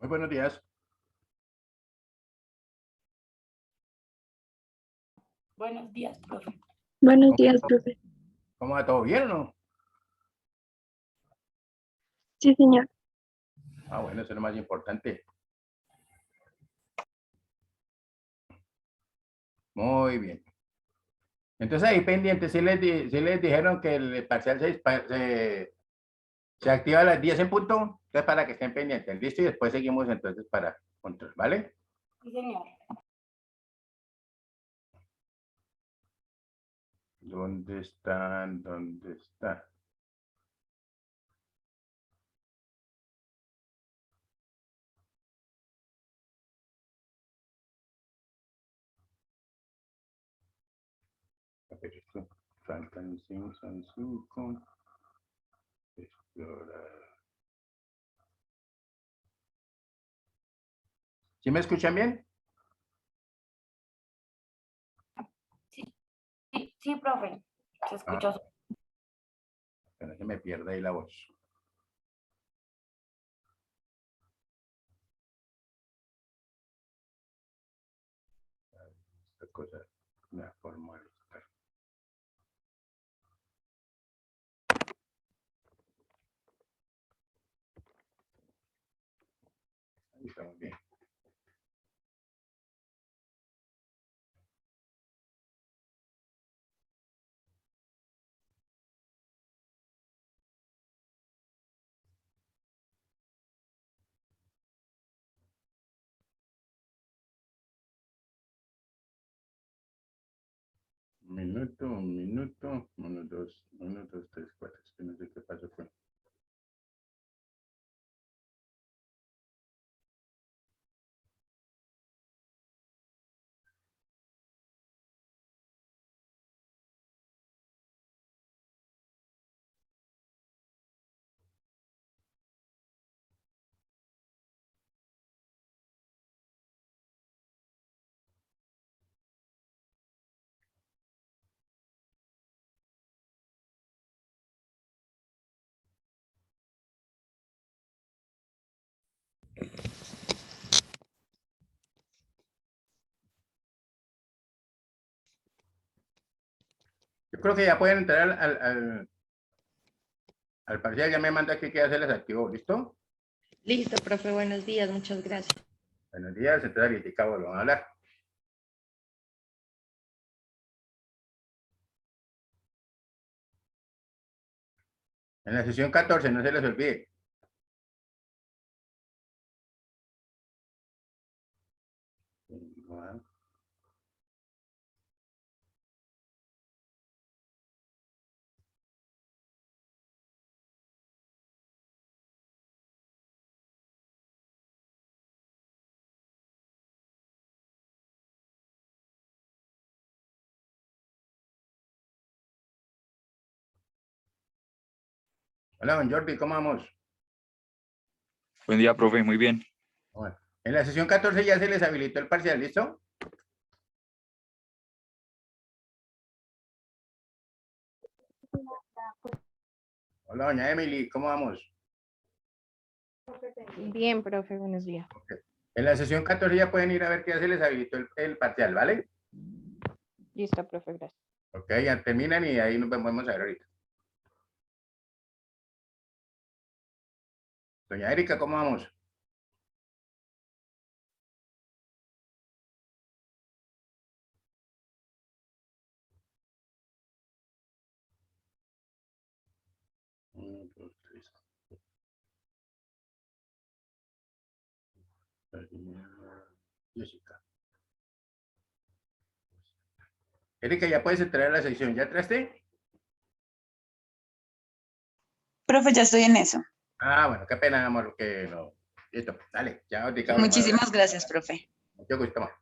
Muy buenos días. Buenos días, profe. Buenos días, profe. ¿Cómo va? ¿Todo bien o no? Sí, señor. Ah, bueno, eso es lo más importante. Muy bien. Entonces ahí pendiente, sí les dijeron que el parcial se activa a las 10 en punto. Entonces para que estén pendientes. Listo, y después seguimos entonces para control, ¿vale? Sí, señor. ¿Dónde están? ¿Dónde están? A ver, esto, faltan 5, son 5. Explorar. ¿Sí me escuchan bien? Sí, profe. Se escuchó. Ah, que no se me pierda ahí la voz. Esta cosa, una forma de estar. Ahí estamos bien. Un minuto, 1, 2, 1, 2, 3, 4. Es que no sé qué pasó con. Yo creo que ya pueden entrar al parcial. Ya me manda aquí que ya se les activó. ¿Listo? Listo, profe, buenos días, muchas gracias. Buenos días. Entonces ahorita volvamos a hablar. En la sesión 14, no se les olvide. Hola, don Jordi, ¿cómo vamos? Buen día, profe, muy bien. Bueno, en la sesión 14 ya se les habilitó el parcial, ¿listo? Hola, doña Emily, ¿cómo vamos? Bien, profe, buenos días. Okay. En la sesión 14 ya pueden ir a ver que ya se les habilitó el parcial, ¿vale? Listo, profe, gracias. Ok, ya terminan y ahí nos vamos a ver ahorita. Doña Erika, ¿cómo vamos? Uno, dos, tres. Jessica. Erika, ya puedes entrar a la sección. ¿Ya entraste? Profe, ya estoy en eso. Ah, bueno, qué pena, amor, que no. Listo, dale, ya Erika. Muchísimas gracias, profe. Mucho gusto, amor.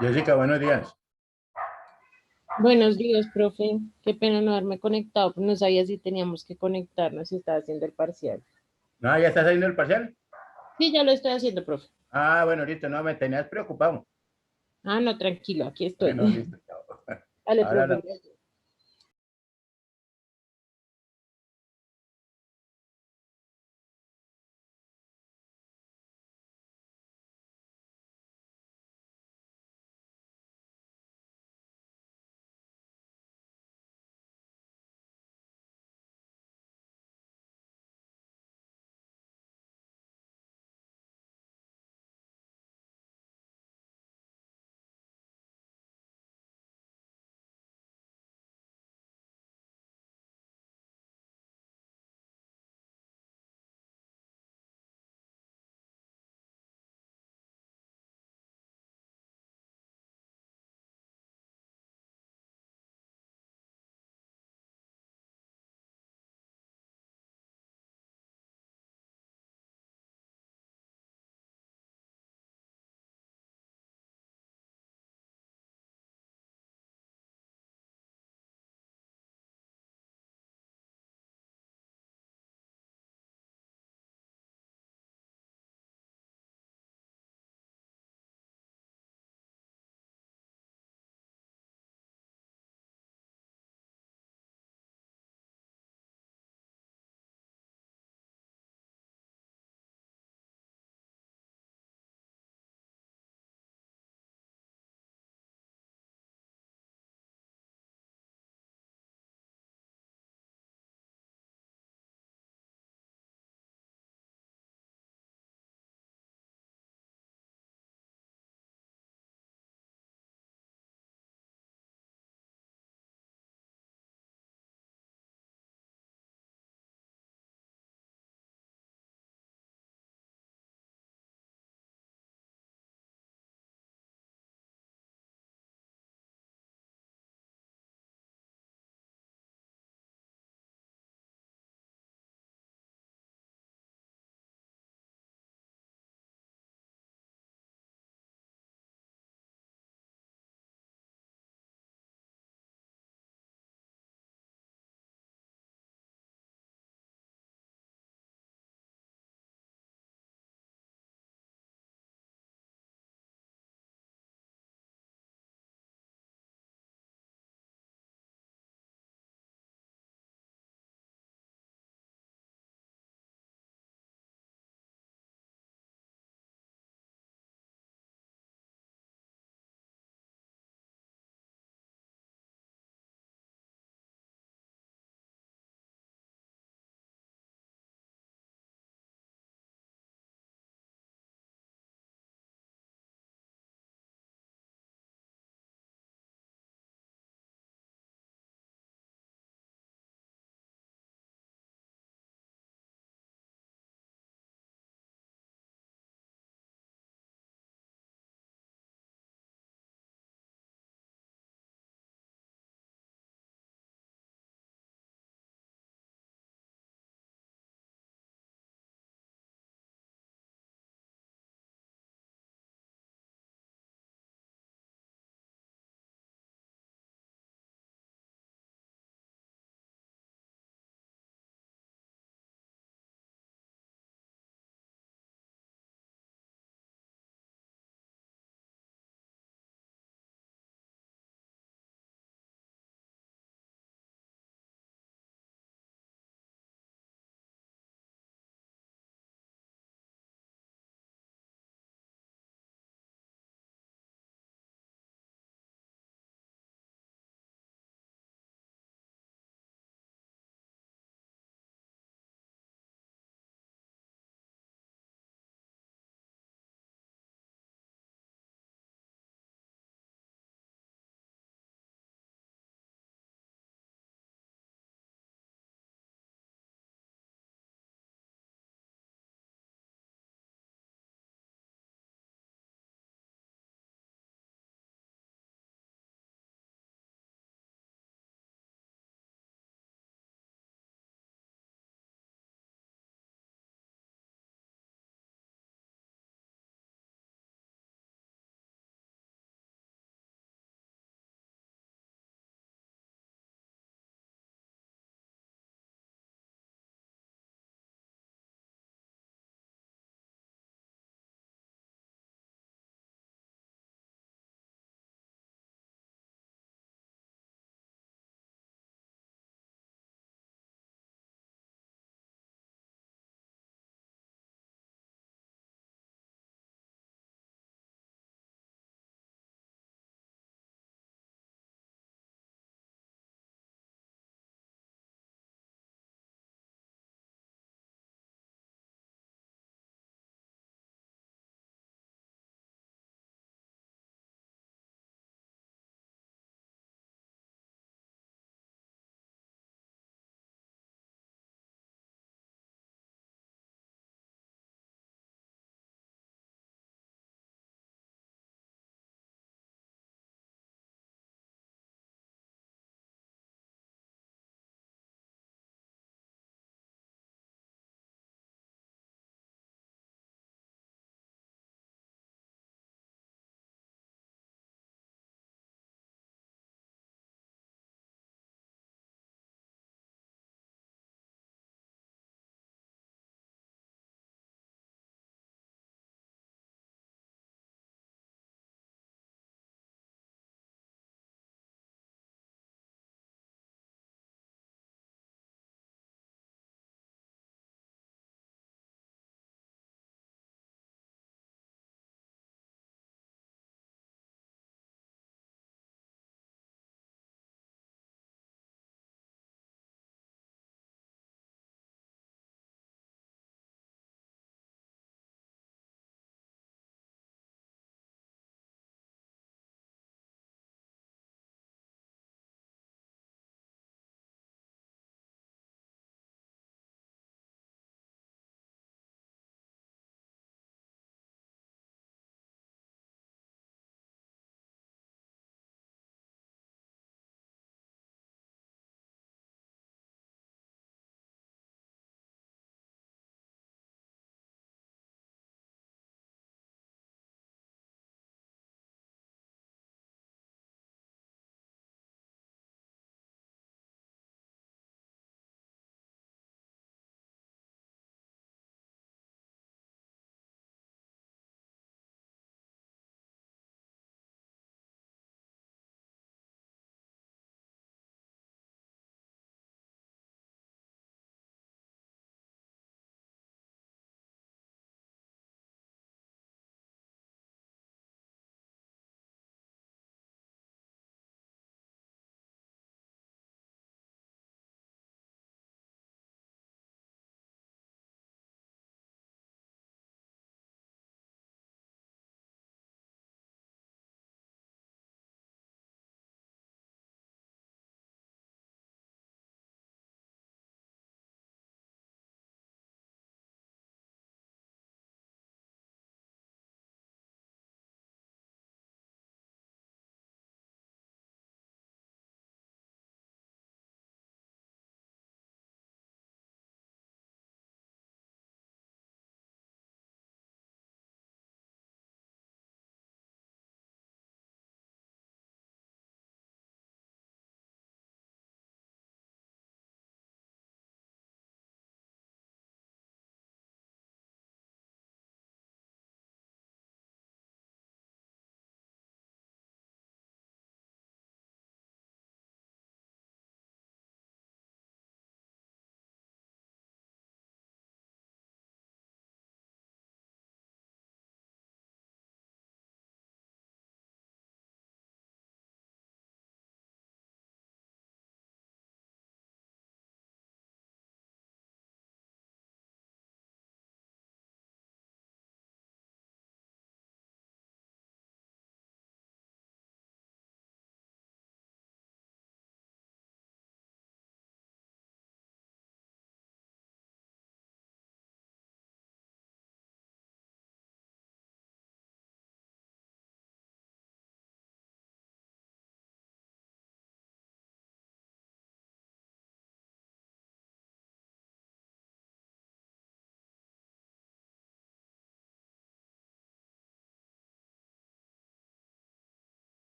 Jessica, buenos días. Buenos días, profe. Qué pena no haberme conectado, pero no sabía si teníamos que conectarnos si estaba haciendo el parcial. No, ¿ya estás haciendo el parcial? Sí, ya lo estoy haciendo, profe. Ah, bueno, listo, no, me tenías preocupado. Ah, no, tranquilo, aquí estoy. Bueno, listo, chao. Dale, Ahora profe. no. Gracias.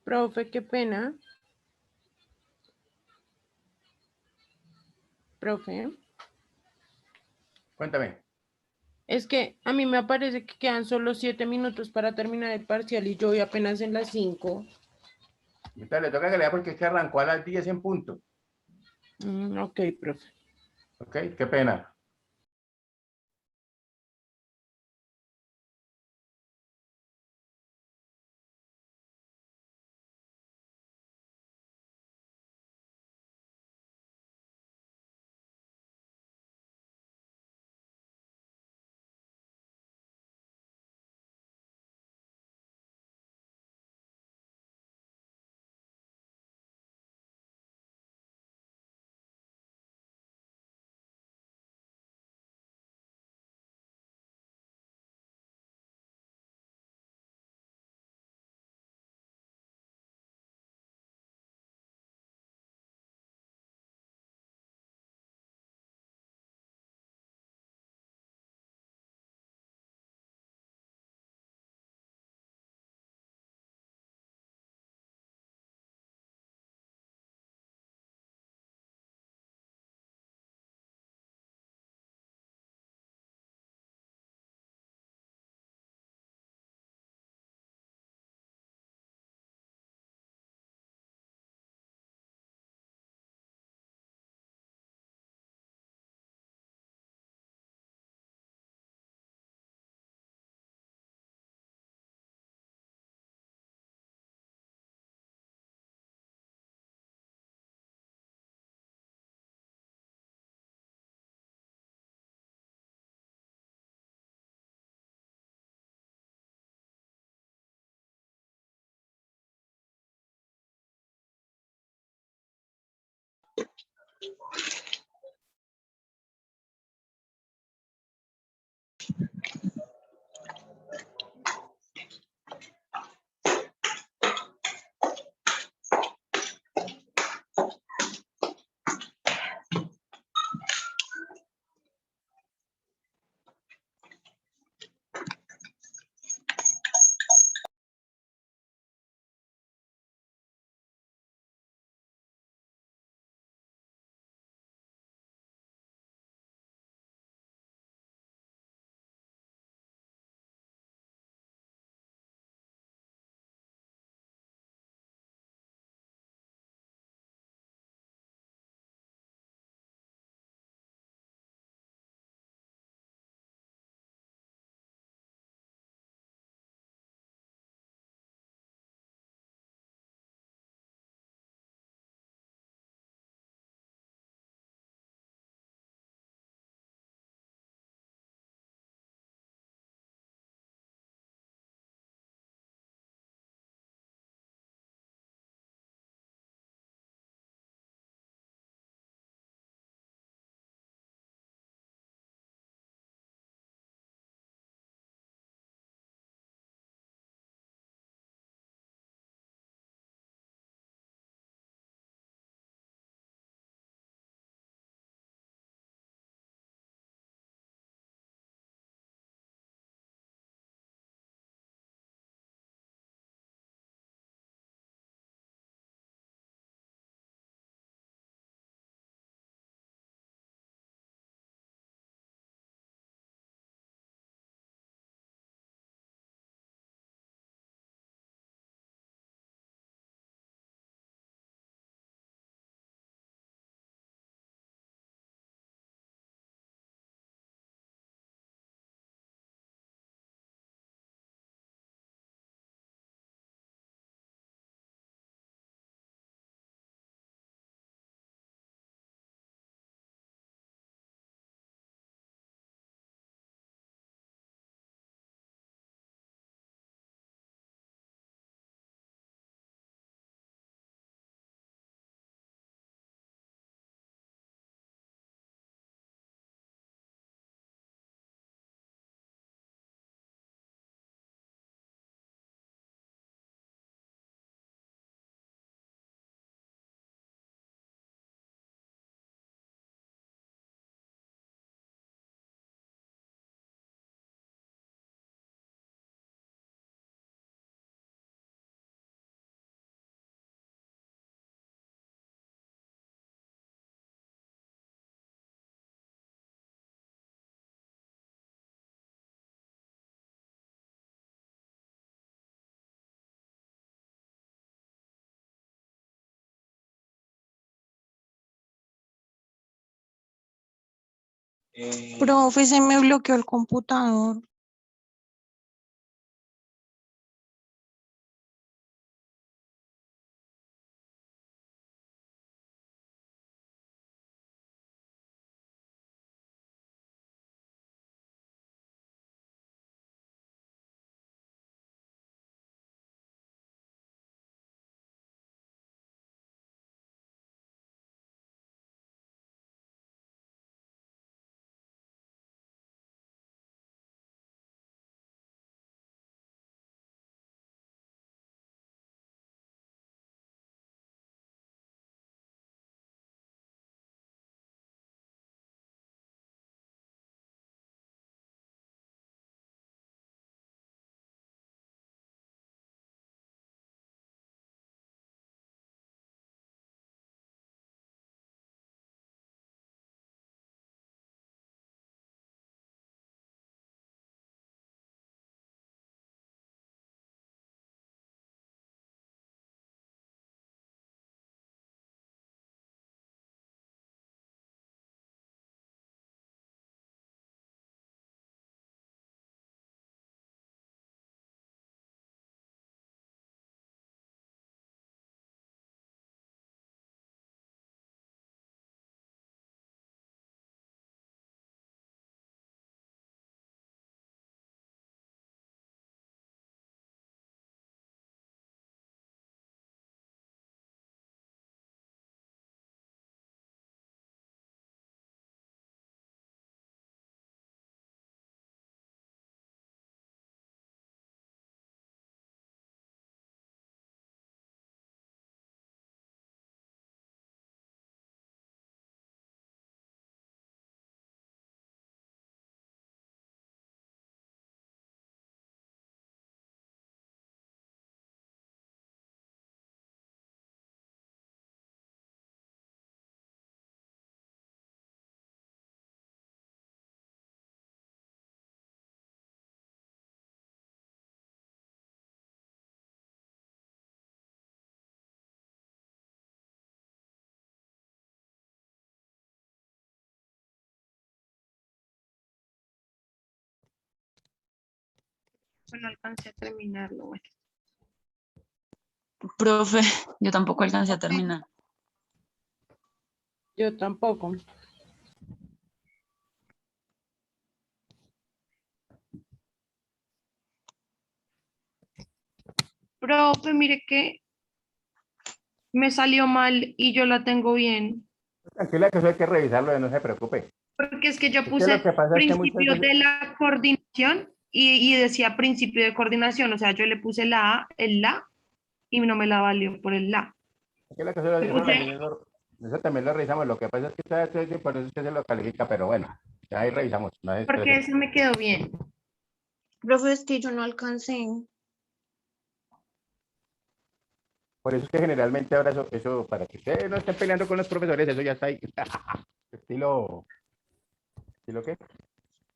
Profe, qué pena. Profe, Cuéntame. es que a mí me parece que quedan solo 7 minutos para terminar el parcial y yo voy apenas en las 5. Entonces le toca que lea porque es que arrancó a las 10 en punto. Ok, profe. ¿Ok? Qué pena. Profe, se me bloqueó el computador. No alcancé a terminarlo. Bueno. Profe, yo tampoco alcancé a terminar. Yo tampoco. Profe, mire que me salió mal y yo la tengo bien. Tranquila que eso hay que revisarlo, no se preocupe. Porque es que yo Es que puse lo que pasa es que muchas principio veces... de la coordinación y decía principio de coordinación. O sea, yo le puse la A, el la, y no me la valió por el la. Tranquila que eso, Le puse- eso también lo revisamos. Lo que pasa es que por eso es que se lo califica, pero bueno, ya ahí revisamos. No se Porque estrese. eso me quedó bien. Profe, es que yo no alcancé. Por eso es que generalmente ahora eso, para que ustedes no estén peleando con los profesores, eso ya está ahí. ¿Estilo qué?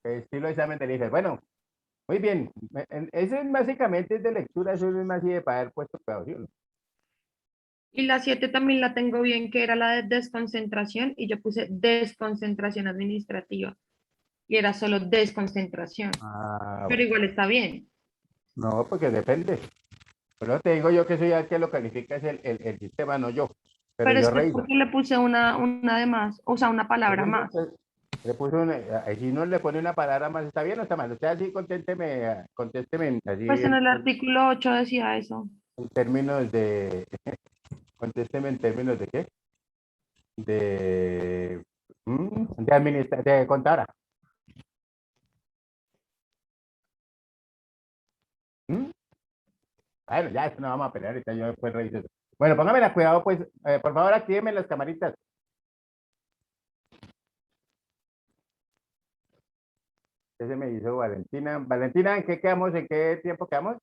Estilo examen de ICFES. Bueno, muy bien. Eso es básicamente es de lectura, eso es más así de para haber puesto cuidado, ¿sí o no? Y la 7 también la tengo bien, que era la de desconcentración, y yo puse desconcentración administrativa. Y era solo desconcentración. Ah, Pero bueno. igual está bien. No, porque depende. Pero te digo yo que eso ya el que lo califica es el sistema, no yo. Pero Pero es yo que reviso. porque le puse una de más, o sea, una Por palabra eso, más. pues, le puse si no le pone una palabra más, ¿está bien o está mal? Usted así contésteme así Pues en el artículo 8 decía eso. en términos de, contésteme en términos de qué? De contadora. ¿Mm? Bueno, ya eso no vamos a pelear ahorita, yo después reviso eso. Bueno, póngamela cuidado, pues, por favor, actívenme las camaritas. Ese me hizo Valentina. Valentina, ¿en qué quedamos? ¿En qué tiempo quedamos?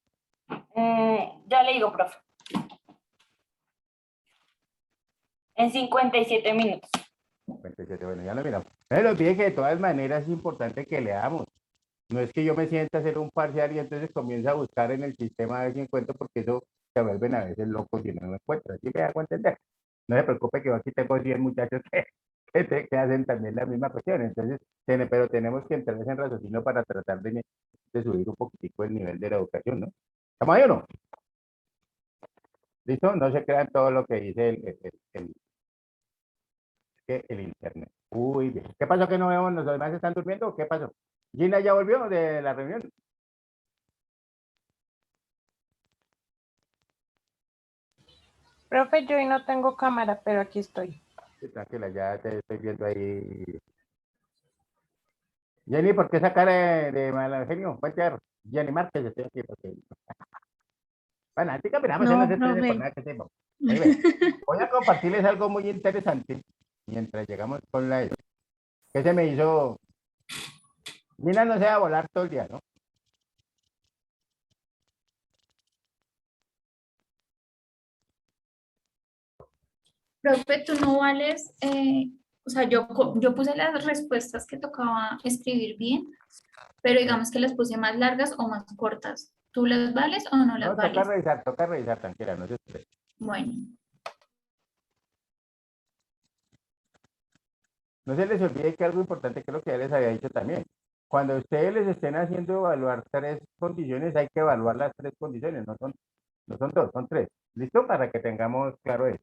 Ya le digo, profe. En 57 minutos. 57, bueno, ya lo miramos. No se olviden que de todas maneras es importante que leamos. No es que yo me sienta a hacer un parcial y entonces comienzo a buscar en el sistema a ver si encuentro, porque eso se vuelven a veces locos si no lo encuentro. Así me hago entender. No se preocupe que yo aquí tengo 10 muchachos que hacen también la misma cuestión. Entonces, pero tenemos que entrar en raciocinio para tratar de subir un poquitico el nivel de la educación, ¿no? ¿Estamos ahí o no? ¿Listo? No se crean todo lo que dice el internet. Uy, bien. ¿Qué pasó que no vemos? ¿Los demás están durmiendo o qué pasó? ¿Gina ya volvió de la reunión? Profe, yo hoy no tengo cámara, pero aquí estoy. Sí, tranquila, ya te estoy viendo ahí. Jenny, ¿por qué esa cara de mal genio? Cuente a ver. Jenny Márquez, estoy aquí porque... Bueno, antes caminamos, no se estrese por nada que sepa. Voy a compartirles algo muy interesante mientras llegamos con la... ¿Qué se me hizo? Mina no se va a volar todo el día, ¿no? Profe, tú no vales, o sea, yo puse las respuestas que tocaba escribir bien, pero digamos que las puse más largas o más cortas. ¿Tú las vales o no las No, vales? toca revisar, tranquila, no se estrese. Bueno, No se les olvide que algo importante que es lo que ya les había dicho también. Cuando ustedes les estén haciendo evaluar 3 condiciones, hay que evaluar las 3 condiciones, no son 2, son 3. ¿Listo? Para que tengamos claro eso.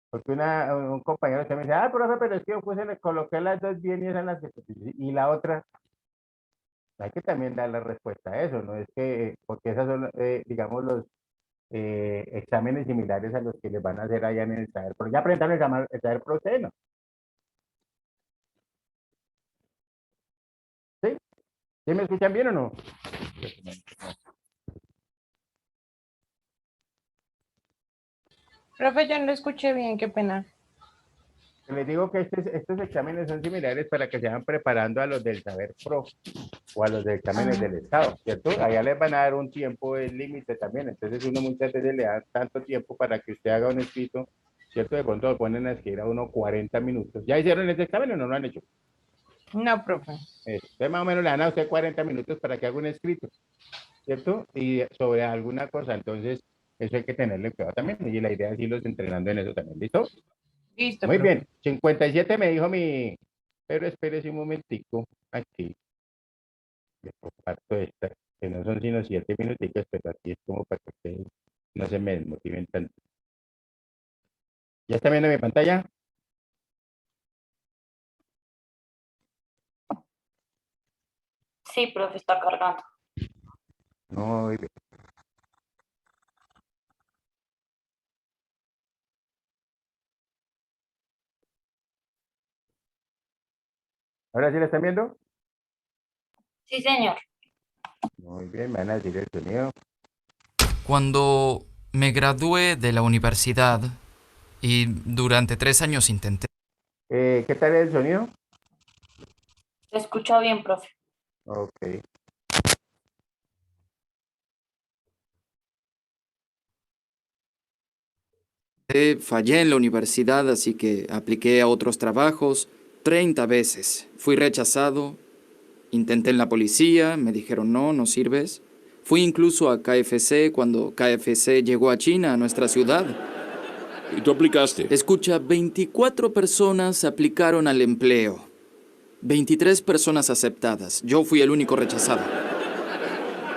Porque un compañero se me dice, profe, pero es que yo le coloqué las 2 bien y esas las que... Y la otra, hay que también dar la respuesta a eso, ¿no? Es que, porque esas son, digamos, los exámenes similares a los que les van a hacer allá en el saber. Pero ya aprendieron el saber pro, ¿no? ¿Sí? ¿Sí me escuchan bien o no? Profe, yo no lo escuché bien, qué pena. Les digo que estos exámenes son similares para que se vayan preparando a los del saber pro o a los de exámenes del Estado, ¿cierto? Allá les van a dar un tiempo límite también, entonces uno muchas veces le da tanto tiempo para que usted haga un escrito, ¿cierto? De pronto lo ponen a escribir a uno 40 minutos. ¿Ya hicieron ese examen o no lo han hecho? No, profe. Entonces más o menos le dan a usted 40 minutos para que haga un escrito, ¿cierto? Y sobre alguna cosa, entonces eso hay que tenerle cuidado también, y la idea es irlos entrenando en eso también, ¿listo? Listo, Muy profe. bien, 57 me dijo mi, pero espérese un momentico, aquí, le comparto esta, que no son sino 7 minuticos, pero aquí es como para que ustedes no se me desmotiven tanto. ¿Ya está viendo mi pantalla? Sí, profe, está cargando. Muy bien. ¿Ahora sí la están viendo? Sí, señor. Muy bien, me van a decir el sonido. Cuando me gradué de la universidad y durante 3 años intenté... ¿Qué tal el sonido? Se escucha bien, profe. Ok. Fallé en la universidad, así que apliqué a otros trabajos 30 veces. Fui rechazado, intenté en la policía, me dijeron no sirves. Fui incluso a KFC cuando KFC llegó a China, a nuestra ciudad. ¿Y tú aplicaste? Escucha, 24 personas aplicaron al empleo. 23 personas aceptadas. Yo fui el único rechazado.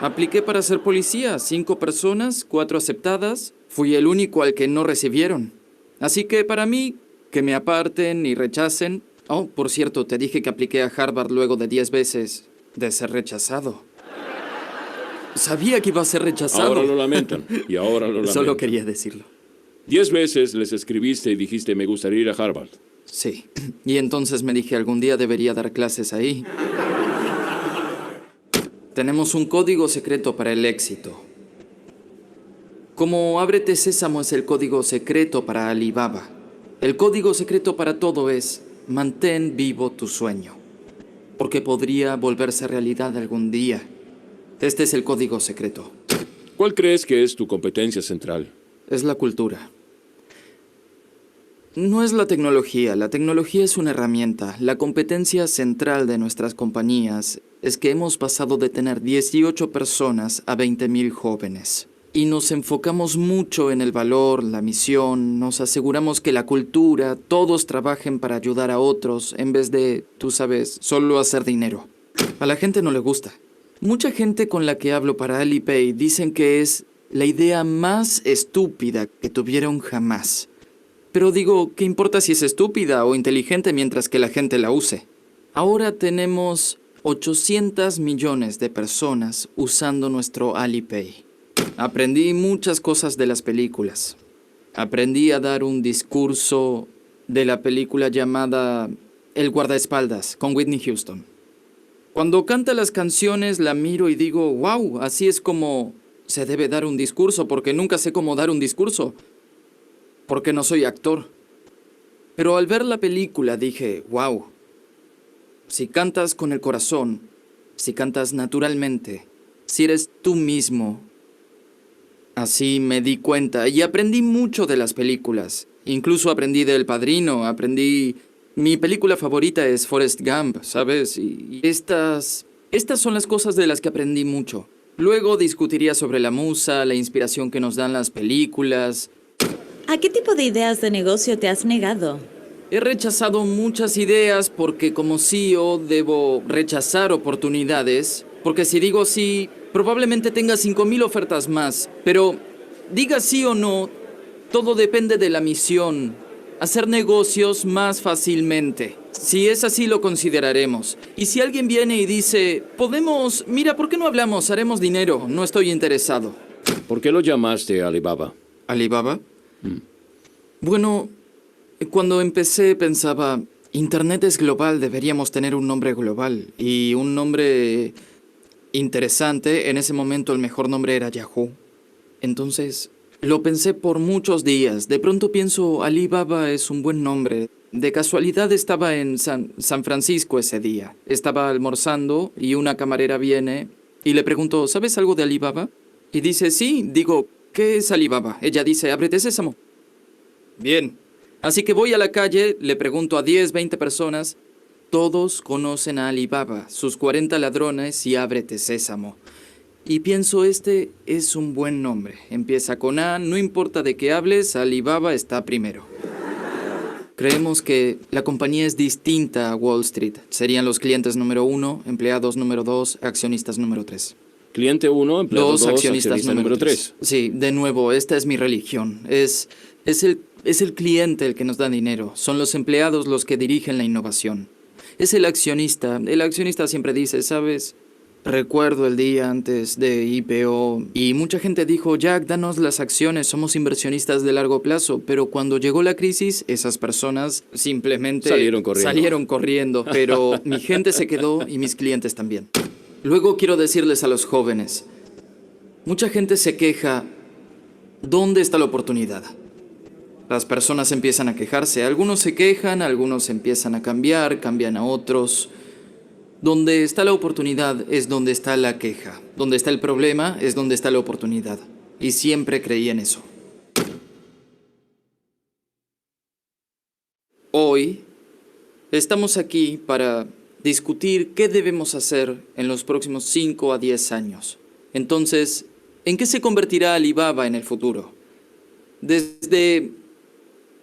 Apliqué para ser policía. 5 personas, 4 aceptadas. Fui el único al que no recibieron. Así que para mí, que me aparten y rechacen... Oh, por cierto, te dije que apliqué a Harvard luego de 10 veces de ser rechazado. Sabía que iba a ser rechazado. Ahora lo lamentan. Y ahora lo lamentan. Solo quería decirlo. 10 veces les escribiste y dijiste, me gustaría ir a Harvard. Sí. Y entonces me dije, algún día debería dar clases ahí. Tenemos un código secreto para el éxito. Como Ábrete Sésamo es el código secreto para Alibaba, el código secreto para todo es mantén vivo tu sueño, porque podría volverse realidad algún día. Este es el código secreto. ¿Cuál crees que es tu competencia central? Es la cultura. No es la tecnología es una herramienta. La competencia central de nuestras compañías es que hemos pasado de tener 18 personas a 20.000 jóvenes. y nos enfocamos mucho en el valor, la misión, nos aseguramos que la cultura, todos trabajen para ayudar a otros en vez de, tú sabes, solo hacer dinero. A la gente no le gusta. Mucha gente con la que hablo para Alipay dicen que es la idea más estúpida que tuvieron jamás. Pero digo, ¿qué importa si es estúpida o inteligente mientras que la gente la use? Ahora tenemos 800 millones de personas usando nuestro Alipay. Aprendí muchas cosas de las películas. Aprendí a dar un discurso de la película llamada El guardaespaldas con Whitney Houston. Cuando canta las canciones la miro y digo, wow, así es como se debe dar un discurso, porque nunca sé cómo dar un discurso, porque no soy actor. Pero al ver la película dije, wow, si cantas con el corazón, si cantas naturalmente, si eres tú mismo. Así me di cuenta y aprendí mucho de las películas. Incluso aprendí del Padrino, Mi película favorita es Forrest Gump, ¿sabes? Y estas son las cosas de las que aprendí mucho. Luego discutiría sobre la musa, la inspiración que nos dan las películas. ¿A qué tipo de ideas de negocio te has negado? He rechazado muchas ideas porque como CEO debo rechazar oportunidades. Porque si digo sí, probablemente tenga 5,000 ofertas más. Pero diga sí o no, todo depende de la misión. Hacer negocios más fácilmente. Si es así, lo consideraremos. Y si alguien viene y dice, mira, ¿por qué no hablamos? Haremos dinero. No estoy interesado. ¿Por qué lo llamaste Alibaba? ¿Alibaba? Bueno, cuando empecé pensaba, Internet es global, deberíamos tener un nombre global. Y un nombre interesante, en ese momento el mejor nombre era Yahoo. Entonces, lo pensé por muchos días. De pronto pienso, Alibaba es un buen nombre. De casualidad estaba en San Francisco ese día. Estaba almorzando y una camarera viene y le pregunto, ¿sabes algo de Alibaba? Y dice, sí. Digo, ¿qué es Alibaba? Ella dice, ábrete sésamo. Bien. Así que voy a la calle, le pregunto a 10, 20 personas. Todos conocen a Alibaba, sus 40 ladrones y ábrete sésamo. Y pienso, este es un buen nombre. Empieza con A, no importa de qué hables, Alibaba está primero. Creemos que la compañía es distinta a Wall Street. Serían los clientes número 1, empleados número 2, accionistas número 3. Cliente 1, empleado 2, accionistas accionista número 3. Sí, de nuevo, esta es mi religión. Es el cliente el que nos da dinero. Son los empleados los que dirigen la innovación. Es el accionista. El accionista siempre dice, ¿sabes? Recuerdo el día antes de IPO y mucha gente dijo, Jack, danos las acciones, somos inversionistas de largo plazo. Pero cuando llegó la crisis, esas personas simplemente salieron corriendo. Pero mi gente se quedó y mis clientes también. Luego quiero decirles a los jóvenes, mucha gente se queja, ¿dónde está la oportunidad? Las personas empiezan a quejarse, algunos se quejan, algunos empiezan a cambiar, cambian a otros. Donde está la oportunidad es donde está la queja. Donde está el problema es donde está la oportunidad. Y siempre creí en eso. Hoy estamos aquí para discutir qué debemos hacer en los próximos 5 a 10 años. Entonces, ¿en qué se convertirá Alibaba en el futuro? Desde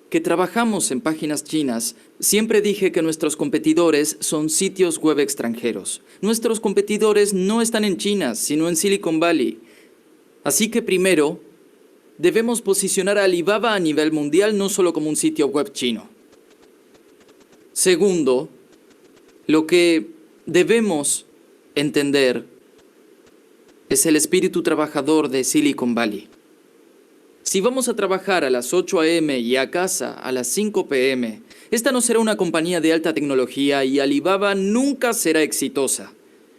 que trabajamos en páginas chinas, siempre dije que nuestros competidores son sitios web extranjeros. Nuestros competidores no están en China, sino en Silicon Valley. Así que primero, debemos posicionar a Alibaba a nivel mundial, no solo como un sitio web chino. Segundo, lo que debemos entender es el espíritu trabajador de Silicon Valley. Si vamos a trabajar a las 8 a.m. y a casa a las 5 p.m., esta no será una compañía de alta tecnología y Alibaba nunca será exitosa.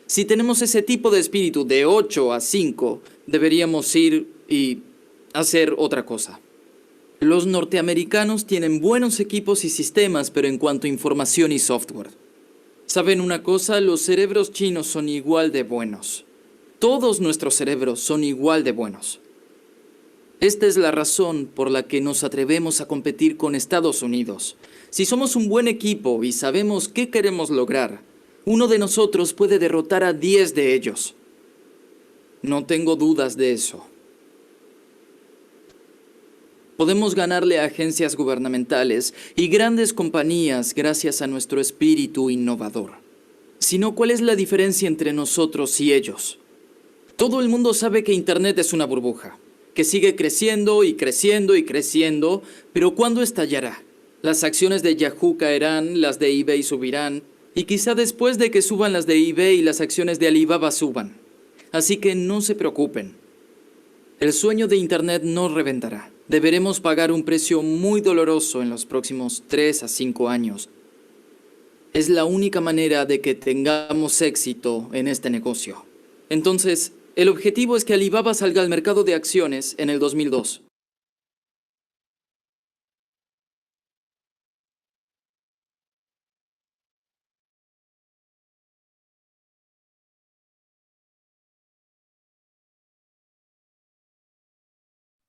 Si tenemos ese tipo de espíritu de 8 a 5, deberíamos ir y hacer otra cosa. Los norteamericanos tienen buenos equipos y sistemas, pero en cuanto a información y software. ¿Saben una cosa? Los cerebros chinos son igual de buenos. Todos nuestros cerebros son igual de buenos. Esta es la razón por la que nos atrevemos a competir con Estados Unidos. Si somos un buen equipo y sabemos qué queremos lograr, uno de nosotros puede derrotar a 10 de ellos. No tengo dudas de eso. Podemos ganarle a agencias gubernamentales y grandes compañías gracias a nuestro espíritu innovador. Sino, ¿cuál es la diferencia entre nosotros y ellos? Todo el mundo sabe que Internet es una burbuja, que sigue creciendo y creciendo y creciendo, pero ¿cuándo estallará? Las acciones de Yahoo caerán, las de eBay subirán, y quizá después de que suban las de eBay, las acciones de Alibaba suban. Así que no se preocupen. El sueño de Internet no reventará. Deberemos pagar un precio muy doloroso en los próximos 3 a 5 años. Es la única manera de que tengamos éxito en este negocio. Entonces, el objetivo es que Alibaba salga al mercado de acciones en el 2002.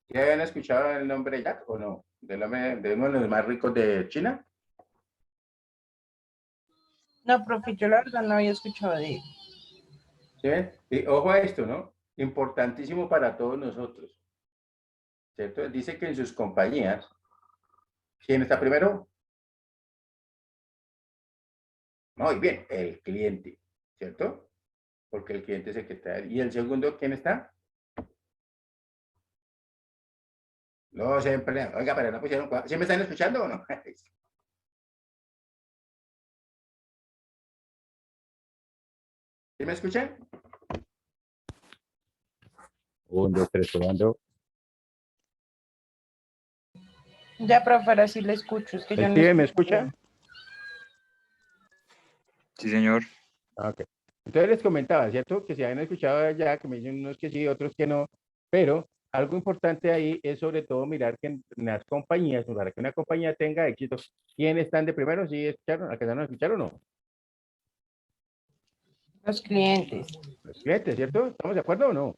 ¿Ya habían escuchado el nombre Jack o no? De uno de los más ricos de China. No, profe, yo la verdad no había escuchado de él. ¿Sí ven? Y ojo a esto, ¿no? Importantísimo para todos nosotros, ¿cierto? Dice que en sus compañías, ¿quién está primero? Muy bien, el cliente, ¿cierto? Porque el cliente es el que está. ¿Y el segundo, quién está? Los empleados. Oiga, pero no pusieron. ¿Sí me están escuchando o no? ¿Sí me escuchan? 1, 2, 3, probando. Ya, profe, ahora sí le escucho. Es que yo no ¿Sí me escucho escucha? bien. Sí, señor. Ok. Entonces les comentaba, ¿cierto? Que si habían escuchado ya, que me dicen unos que sí, otros que no, pero algo importante ahí es sobre todo mirar que en las compañías, para que una compañía tenga éxito, ¿quiénes están de primero? ¿Sí escucharon? ¿Alcanzaron a escuchar o no? Los clientes. Los clientes, ¿cierto? ¿Estamos de acuerdo o no?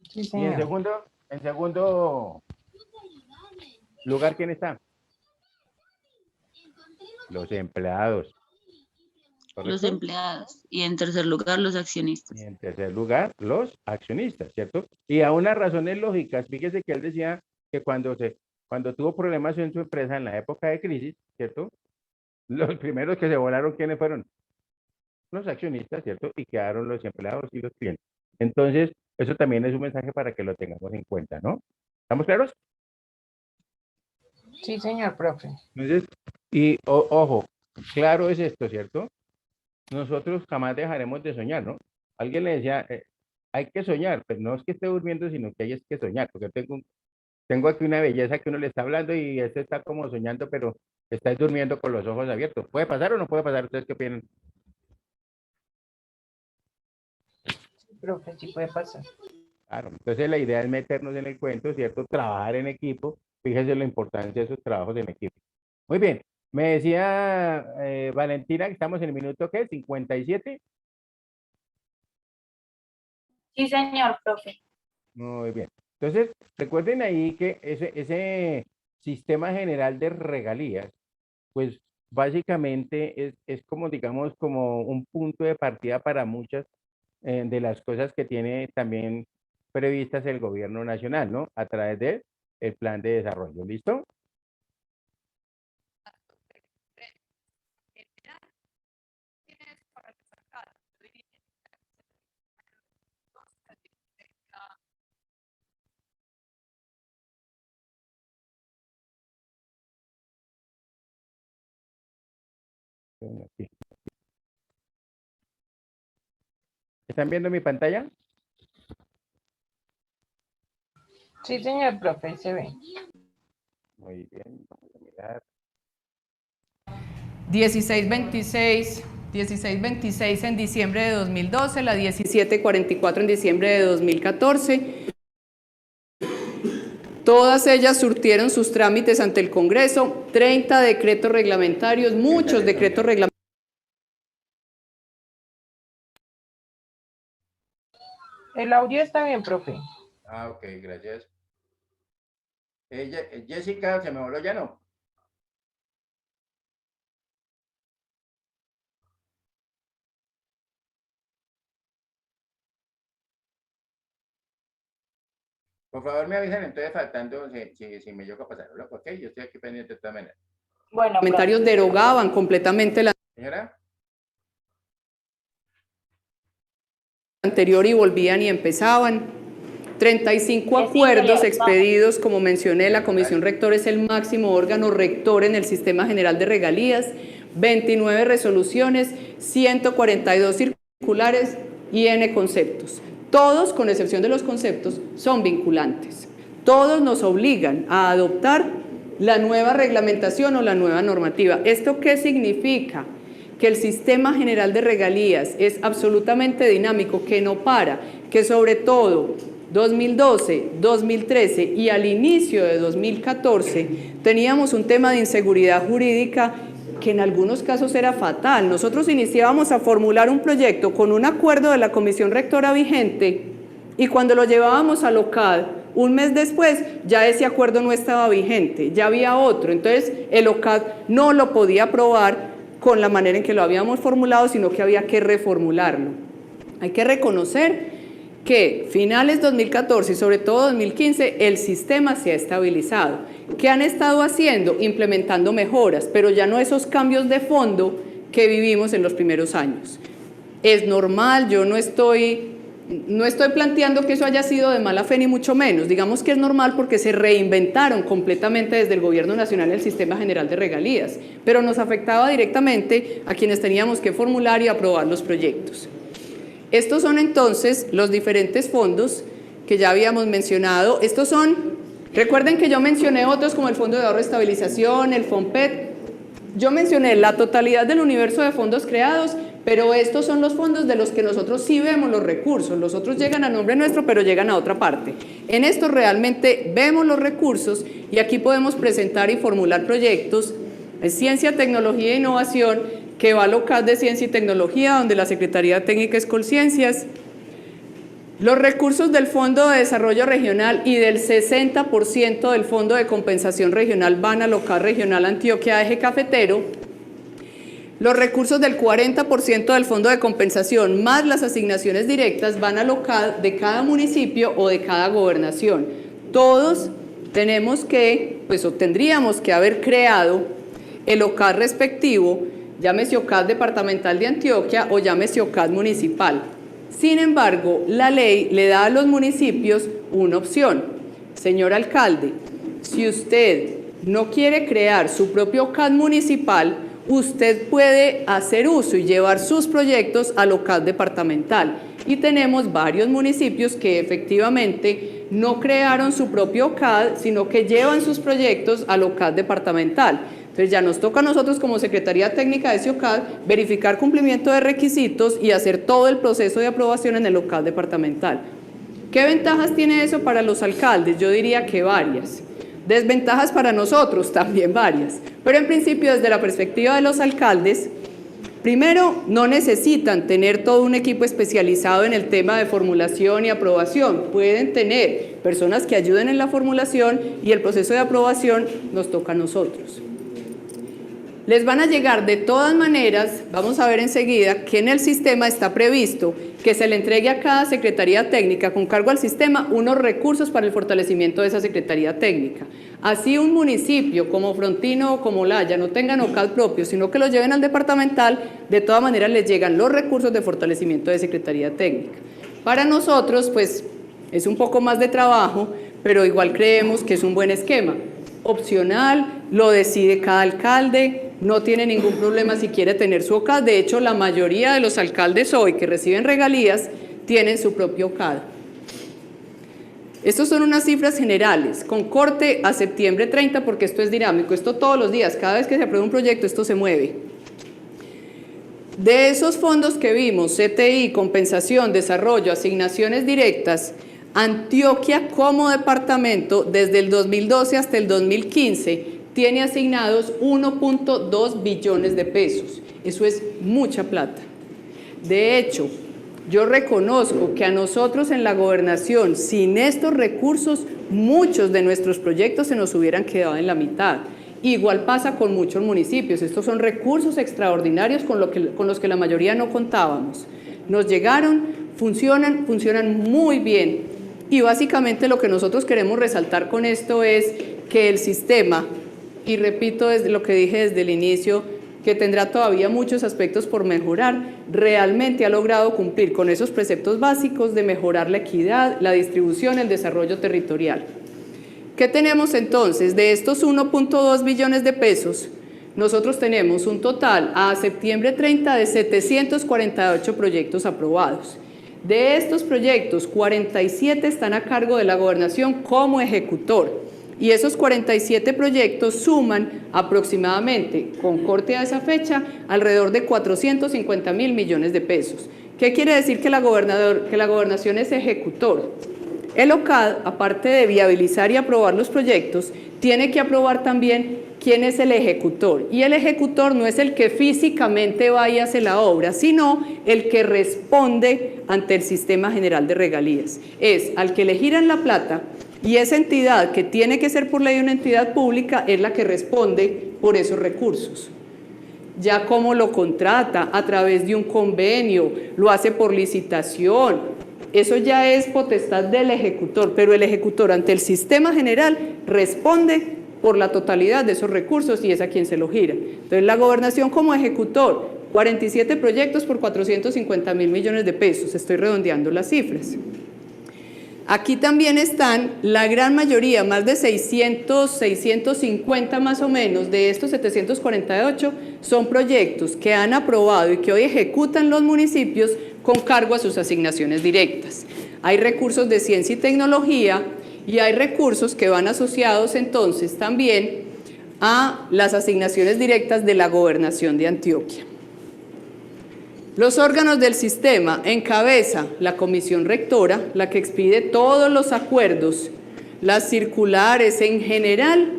Sí, Y señor. en segundo lugar, ¿quién está? Los empleados. Los ¿Correcto? empleados. Y en tercer lugar, los Y accionistas. en tercer lugar, los accionistas, ¿cierto? Y a unas razones lógicas, fíjese que él decía que cuando tuvo problemas en su empresa en la época de crisis, ¿cierto? Los primeros que se volaron, ¿quiénes fueron? Los accionistas, ¿cierto? Y quedaron los empleados y los clientes. Entonces, eso también es un mensaje para que lo tengamos en cuenta, ¿no? ¿Estamos claros? Sí, señor, profe. Entonces, y ojo, claro es esto, ¿cierto? Nosotros jamás dejaremos de soñar, ¿no? Alguien le decía, hay que soñar, pero no es que esté durmiendo, sino que hay es que soñar, porque tengo aquí una belleza que uno le está hablando y este está como soñando, pero está durmiendo con los ojos abiertos. ¿Puede pasar o no puede pasar? ¿Ustedes qué opinan? Sí, profe, sí puede pasar. Claro, entonces la idea es meternos en el cuento, ¿cierto? Trabajar en equipo. Fíjese la importancia de esos trabajos en equipo. Muy bien. Me decía Valentina que estamos en el minuto, ¿qué? 57. Sí, señor, profe. Muy bien. Entonces, recuerden ahí que ese sistema general de regalías, pues básicamente es como, digamos, como un punto de partida para muchas de las cosas que tiene también previstas el gobierno nacional, ¿no? A través de el plan de desarrollo. ¿Listo? Aquí. ¿Están viendo mi pantalla? Sí, señor, profe, se ve. Muy bien, vamos a mirar. 1626 en diciembre de 2012, la 1744 en diciembre de 2014. Todas ellas surtieron sus trámites ante el Congreso, 30 decretos reglamentarios, muchos decretos reglamentarios. El audio está bien, profe. Ah, ok, gracias. Jessica, ¿se me voló ya no? Por favor, me avisan entonces faltando si me llega a pasar, ¿no? Ok, yo estoy aquí pendiente de todas maneras. Bueno, profe. Parlamentarios derogaban completamente la Señora, anterior y volvían y empezaban. 35 Es acuerdos inferior, expedidos, como mencioné, la Comisión Rector es el máximo órgano rector en el Sistema General de Regalías, 29 resoluciones, 142 circulares y N conceptos. Todos, con excepción de los conceptos, son vinculantes. Todos nos obligan a adoptar la nueva reglamentación o la nueva normativa. ¿Esto qué significa? Que el Sistema General de Regalías es absolutamente dinámico, que no para, que sobre todo 2012, 2013 y al inicio de 2014 teníamos un tema de inseguridad jurídica que en algunos casos era fatal. Nosotros iniciábamos a formular un proyecto con un acuerdo de la Comisión Rectora vigente y cuando lo llevábamos al OCAD, un mes después ya ese acuerdo no estaba vigente, ya había otro. Entonces el OCAD no lo podía aprobar con la manera en que lo habíamos formulado, sino que había que reformularlo. Hay que reconocer que finales 2014 y sobre todo 2015 el sistema se ha estabilizado. ¿Qué han estado haciendo? Implementando mejoras, pero ya no esos cambios de fondo que vivimos en los primeros años. Es normal, yo no estoy planteando que eso haya sido de mala fe ni mucho menos, digamos que es normal porque se reinventaron completamente desde el Gobierno Nacional el Sistema General de Regalías, pero nos afectaba directamente a quienes teníamos que formular y aprobar los proyectos. Estos son entonces los diferentes fondos que ya habíamos mencionado. Estos son, recuerden que yo mencioné otros como el Fondo de Ahorro y Estabilización, el FONPET. Yo mencioné la totalidad del universo de fondos creados, pero estos son los fondos de los que nosotros sí vemos los recursos. Los otros llegan a nombre nuestro, pero llegan a otra parte. En estos realmente vemos los recursos y aquí podemos presentar y formular proyectos de ciencia, tecnología e innovación que va al OCAD de Ciencia y Tecnología, donde la Secretaría Técnica es Colciencias. Los recursos del Fondo de Desarrollo Regional y del 60% del Fondo de Compensación Regional van al OCAD Regional Antioquia Eje Cafetero. Los recursos del 40% del Fondo de Compensación más las asignaciones directas van al OCAD de cada municipio o de cada gobernación. Todos tenemos que, pues o tendríamos que haber creado el OCAD respectivo, llámese OCAD departamental de Antioquia o llámese OCAD municipal. Sin embargo, la ley le da a los municipios una opción. Señor alcalde, si usted no quiere crear su propio OCAD municipal, usted puede hacer uso y llevar sus proyectos al OCAD departamental. Y tenemos varios municipios que efectivamente no crearon su propio OCAD, sino que llevan sus proyectos al OCAD departamental. Entonces ya nos toca a nosotros como Secretaría Técnica de ese OCAD verificar cumplimiento de requisitos y hacer todo el proceso de aprobación en el OCAD departamental. ¿Qué ventajas tiene eso para los alcaldes? Yo diría que varias. Desventajas para nosotros, también varias. Pero en principio, desde la perspectiva de los alcaldes, primero, no necesitan tener todo un equipo especializado en el tema de formulación y aprobación. Pueden tener personas que ayuden en la formulación y el proceso de aprobación nos toca a nosotros. Les van a llegar de todas maneras, vamos a ver enseguida que en el sistema está previsto que se le entregue a cada Secretaría Técnica con cargo al sistema unos recursos para el fortalecimiento de esa Secretaría Técnica. Así un municipio como Frontino o como Olaya no tengan OCAD propio, sino que los lleven al departamental, de todas maneras les llegan los recursos de fortalecimiento de Secretaría Técnica. Para nosotros, pues, es un poco más de trabajo, pero igual creemos que es un buen esquema. Opcional, lo decide cada alcalde, no tiene ningún problema si quiere tener su OCAD. De hecho, la mayoría de los alcaldes hoy que reciben regalías tienen su propio OCAD. Estos son unas cifras generales, con corte a septiembre 30, porque esto es dinámico, esto todos los días, cada vez que se aprueba un proyecto, esto se mueve. De esos fondos que vimos, CTI, compensación, desarrollo, asignaciones directas, Antioquia como departamento, desde el 2012 hasta el 2015, tiene asignados 1.2 billones de pesos. Eso es mucha plata. De hecho, yo reconozco que a nosotros en la gobernación, sin estos recursos, muchos de nuestros proyectos se nos hubieran quedado en la mitad. Igual pasa con muchos municipios. Estos son recursos extraordinarios con los que la mayoría no contábamos. Nos llegaron, funcionan muy bien. Y básicamente lo que nosotros queremos resaltar con esto es que el sistema, y repito desde lo que dije desde el inicio, que tendrá todavía muchos aspectos por mejorar, realmente ha logrado cumplir con esos preceptos básicos de mejorar la equidad, la distribución, el desarrollo territorial. ¿Qué tenemos entonces? De estos 1.2 billones de pesos, nosotros tenemos un total a septiembre 30 de 748 proyectos aprobados. De estos proyectos, 47 están a cargo de la gobernación como ejecutor. Y esos 47 proyectos suman aproximadamente, con corte a esa fecha, alrededor de 450.000 millones de pesos. ¿Qué quiere decir que la gobernación es ejecutor? El OCAD, aparte de viabilizar y aprobar los proyectos, tiene que aprobar también quién es el ejecutor. Y el ejecutor no es el que físicamente va y hace la obra, sino el que responde ante el Sistema General de Regalías. Es al que le giran la plata. Y esa entidad, que tiene que ser por ley una entidad pública, es la que responde por esos recursos. Ya cómo lo contrata, a través de un convenio, lo hace por licitación, eso ya es potestad del ejecutor, pero el ejecutor ante el sistema general responde por la totalidad de esos recursos y es a quien se lo gira. Entonces la gobernación como ejecutor, 47 proyectos por 450.000 millones de pesos, estoy redondeando las cifras. Aquí también están la gran mayoría, más de 600, 650 más o menos, de estos 748, son proyectos que han aprobado y que hoy ejecutan los municipios con cargo a sus asignaciones directas. Hay recursos de ciencia y tecnología y hay recursos que van asociados entonces también a las asignaciones directas de la Gobernación de Antioquia. Los órganos del sistema encabeza la comisión rectora, la que expide todos los acuerdos, las circulares en general,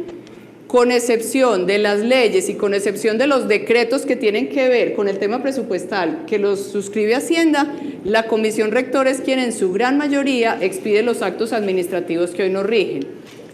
con excepción de las leyes y con excepción de los decretos que tienen que ver con el tema presupuestal que los suscribe Hacienda, la comisión rectora es quien en su gran mayoría expide los actos administrativos que hoy nos rigen.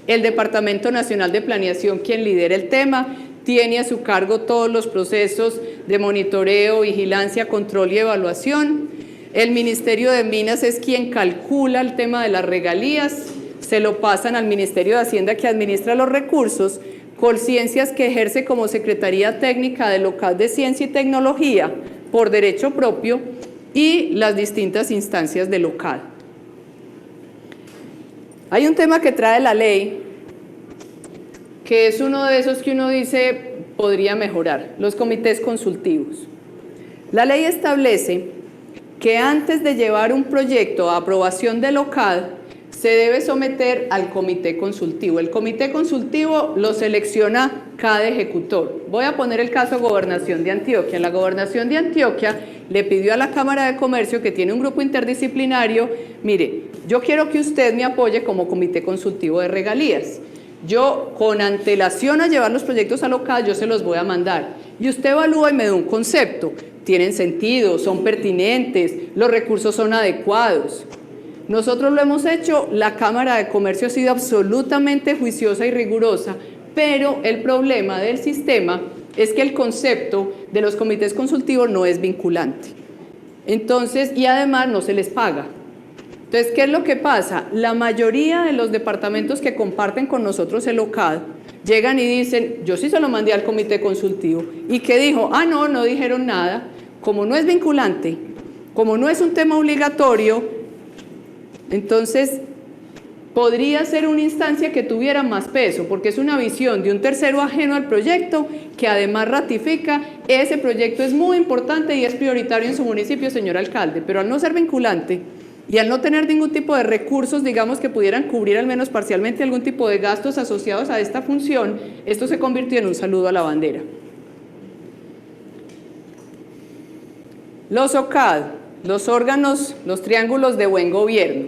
El Departamento Nacional de Planeación, quien lidera el tema, tiene a su cargo todos los procesos de monitoreo, vigilancia, control y evaluación. El Ministerio de Minas es quien calcula el tema de las regalías, se lo pasan al Ministerio de Hacienda que administra los recursos, Colciencias que ejerce como Secretaría Técnica del Local de Ciencia y Tecnología por derecho propio y las distintas instancias del local. Hay un tema que trae la ley que es uno de esos que uno dice podría mejorar, los comités consultivos. La ley establece que antes de llevar un proyecto a aprobación del OCAD, se debe someter al comité consultivo. El comité consultivo lo selecciona cada ejecutor. Voy a poner el caso Gobernación de Antioquia. La Gobernación de Antioquia le pidió a la Cámara de Comercio, que tiene un grupo interdisciplinario, mire, yo quiero que usted me apoye como comité consultivo de regalías. Yo, con antelación a llevar los proyectos al OCAD, yo se los voy a mandar. Y usted evalúa y me da un concepto. ¿Tienen sentido? ¿Son pertinentes? ¿Los recursos son adecuados? Nosotros lo hemos hecho, la Cámara de Comercio ha sido absolutamente juiciosa y rigurosa, pero el problema del sistema es que el concepto de los comités consultivos no es vinculante. Entonces, y además no se les paga. Entonces, ¿qué es lo que pasa? La mayoría de los departamentos que comparten con nosotros el OCAD llegan y dicen, yo sí se lo mandé al comité consultivo. ¿Y qué dijo? Ah, no, no dijeron nada. Como no es vinculante, como no es un tema obligatorio, entonces podría ser una instancia que tuviera más peso, porque es una visión de un tercero ajeno al proyecto que además ratifica, ese proyecto es muy importante y es prioritario en su municipio, señor alcalde, pero al no ser vinculante y al no tener ningún tipo de recursos, digamos, que pudieran cubrir al menos parcialmente algún tipo de gastos asociados a esta función, esto se convirtió en un saludo a la bandera. Los OCAD, los órganos, los triángulos de buen gobierno.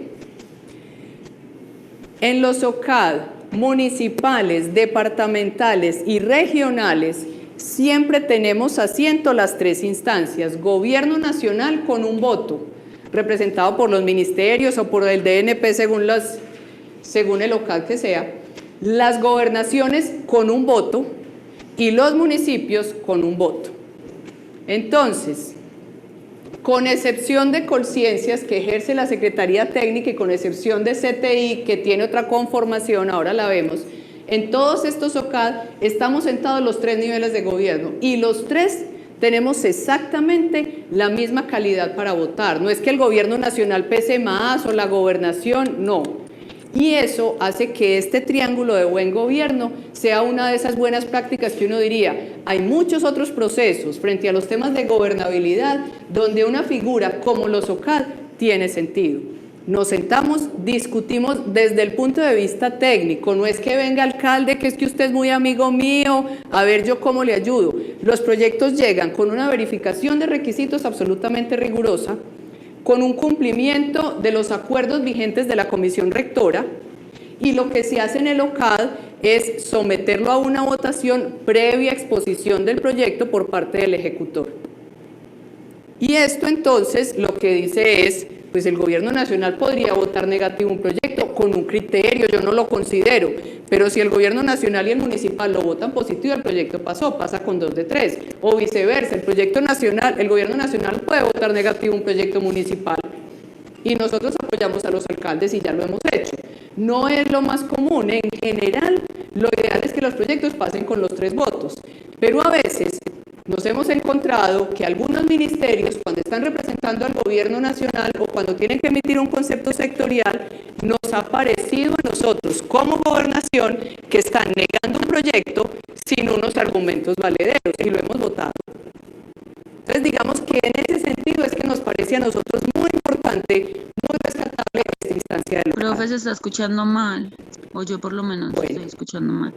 En los OCAD municipales, departamentales y regionales siempre tenemos asiento las tres instancias, gobierno nacional con un voto, representado por los ministerios o por el DNP según el OCAD que sea, las gobernaciones con un voto y los municipios con un voto. Entonces, con excepción de Colciencias, que ejerce la Secretaría Técnica, y con excepción de CTI, que tiene otra conformación, ahora la vemos, en todos estos OCAD estamos sentados los 3 niveles de gobierno, y los 3 tenemos exactamente la misma calidad para votar. No es que el gobierno nacional pese más o la gobernación, no. Y eso hace que este triángulo de buen gobierno sea una de esas buenas prácticas que uno diría, hay muchos otros procesos frente a los temas de gobernabilidad donde una figura como los OCAD tiene sentido. Nos sentamos, discutimos desde el punto de vista técnico, no es que venga alcalde, que es que usted es muy amigo mío, a ver yo cómo le ayudo. Los proyectos llegan con una verificación de requisitos absolutamente rigurosa, con un cumplimiento de los acuerdos vigentes de la Comisión Rectora, y lo que se hace en el OCAD es someterlo a una votación previa exposición del proyecto por parte del ejecutor. Y esto entonces lo que dice es, pues el gobierno nacional podría votar negativo un proyecto con un criterio, yo no lo considero, pero si el gobierno nacional y el municipal lo votan positivo, el proyecto pasa con 2 de 3, o viceversa, el gobierno nacional puede votar negativo un proyecto municipal, y nosotros apoyamos a los alcaldes y ya lo hemos hecho. No es lo más común, en general, lo ideal es que los proyectos pasen con los 3 votos, pero a veces nos hemos encontrado que algunos ministerios, cuando están representando al gobierno nacional o cuando tienen que emitir un concepto sectorial, nos ha parecido a nosotros como gobernación que están negando un proyecto sin unos argumentos valederos, y lo hemos votado. Entonces digamos que en ese sentido es que nos parece a nosotros muy importante, muy rescatable esta instancia del OCAD. Profe, se está escuchando mal, o yo por lo menos estoy escuchando mal.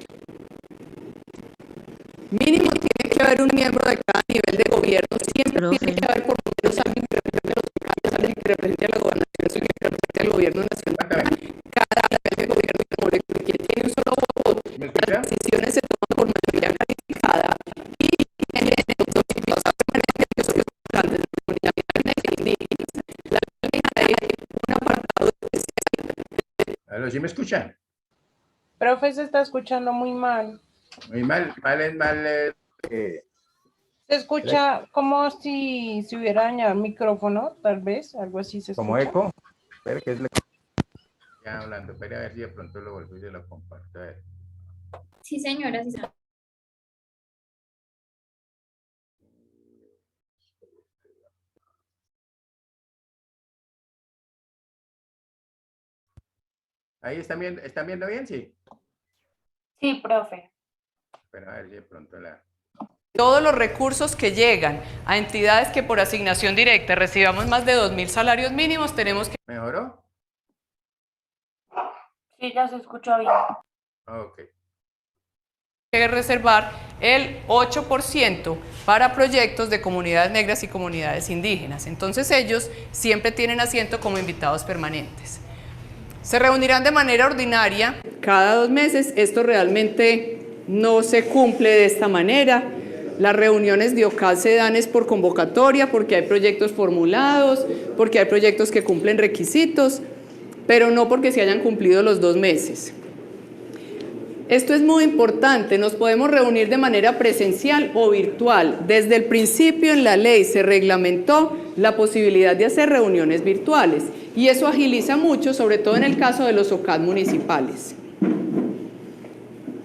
Mínimo tiene que haber un miembro de cada nivel de gobierno, siempre tiene que haber por lo menos alguien que represente a los alcaldes, alguien que represente a la gobernación, alguien que represente al gobierno nacional. Cada nivel de gobierno, como le expliqué, tiene un solo voto, las decisiones se toman por mayoría calificada, y en los sitios permanentes que son los alcaldes de la comunidad indígena, la ley hay un apartado especial. ¿Aló, sí me escuchan? Profe, se está escuchando muy mal. Muy mal. Se escucha como si se hubiera dañado el micrófono, tal vez, algo así se escucha. ¿Como eco? Espera, ¿qué es lo que ya hablando? Espera a ver si de pronto lo vuelvo y se lo comparto. A ver. Sí, señora, sí, señora. Ahí están viendo bien, sí. Sí, profe. Espera a ver si de pronto la... Todos los recursos que llegan a entidades que por asignación directa recibamos más de 2.000 salarios mínimos, tenemos que... ¿Mejoró? Sí, ya se escuchó bien. Ok. que reservar el 8% para proyectos de comunidades negras y comunidades indígenas. Entonces ellos siempre tienen asiento como invitados permanentes. Se reunirán de manera ordinaria cada 2 meses. Esto realmente no se cumple de esta manera. Las reuniones de OCAD se dan es por convocatoria, porque hay proyectos formulados, porque hay proyectos que cumplen requisitos, pero no porque se hayan cumplido los 2 meses. Esto es muy importante, nos podemos reunir de manera presencial o virtual. Desde el principio en la ley se reglamentó la posibilidad de hacer reuniones virtuales y eso agiliza mucho, sobre todo en el caso de los OCAD municipales.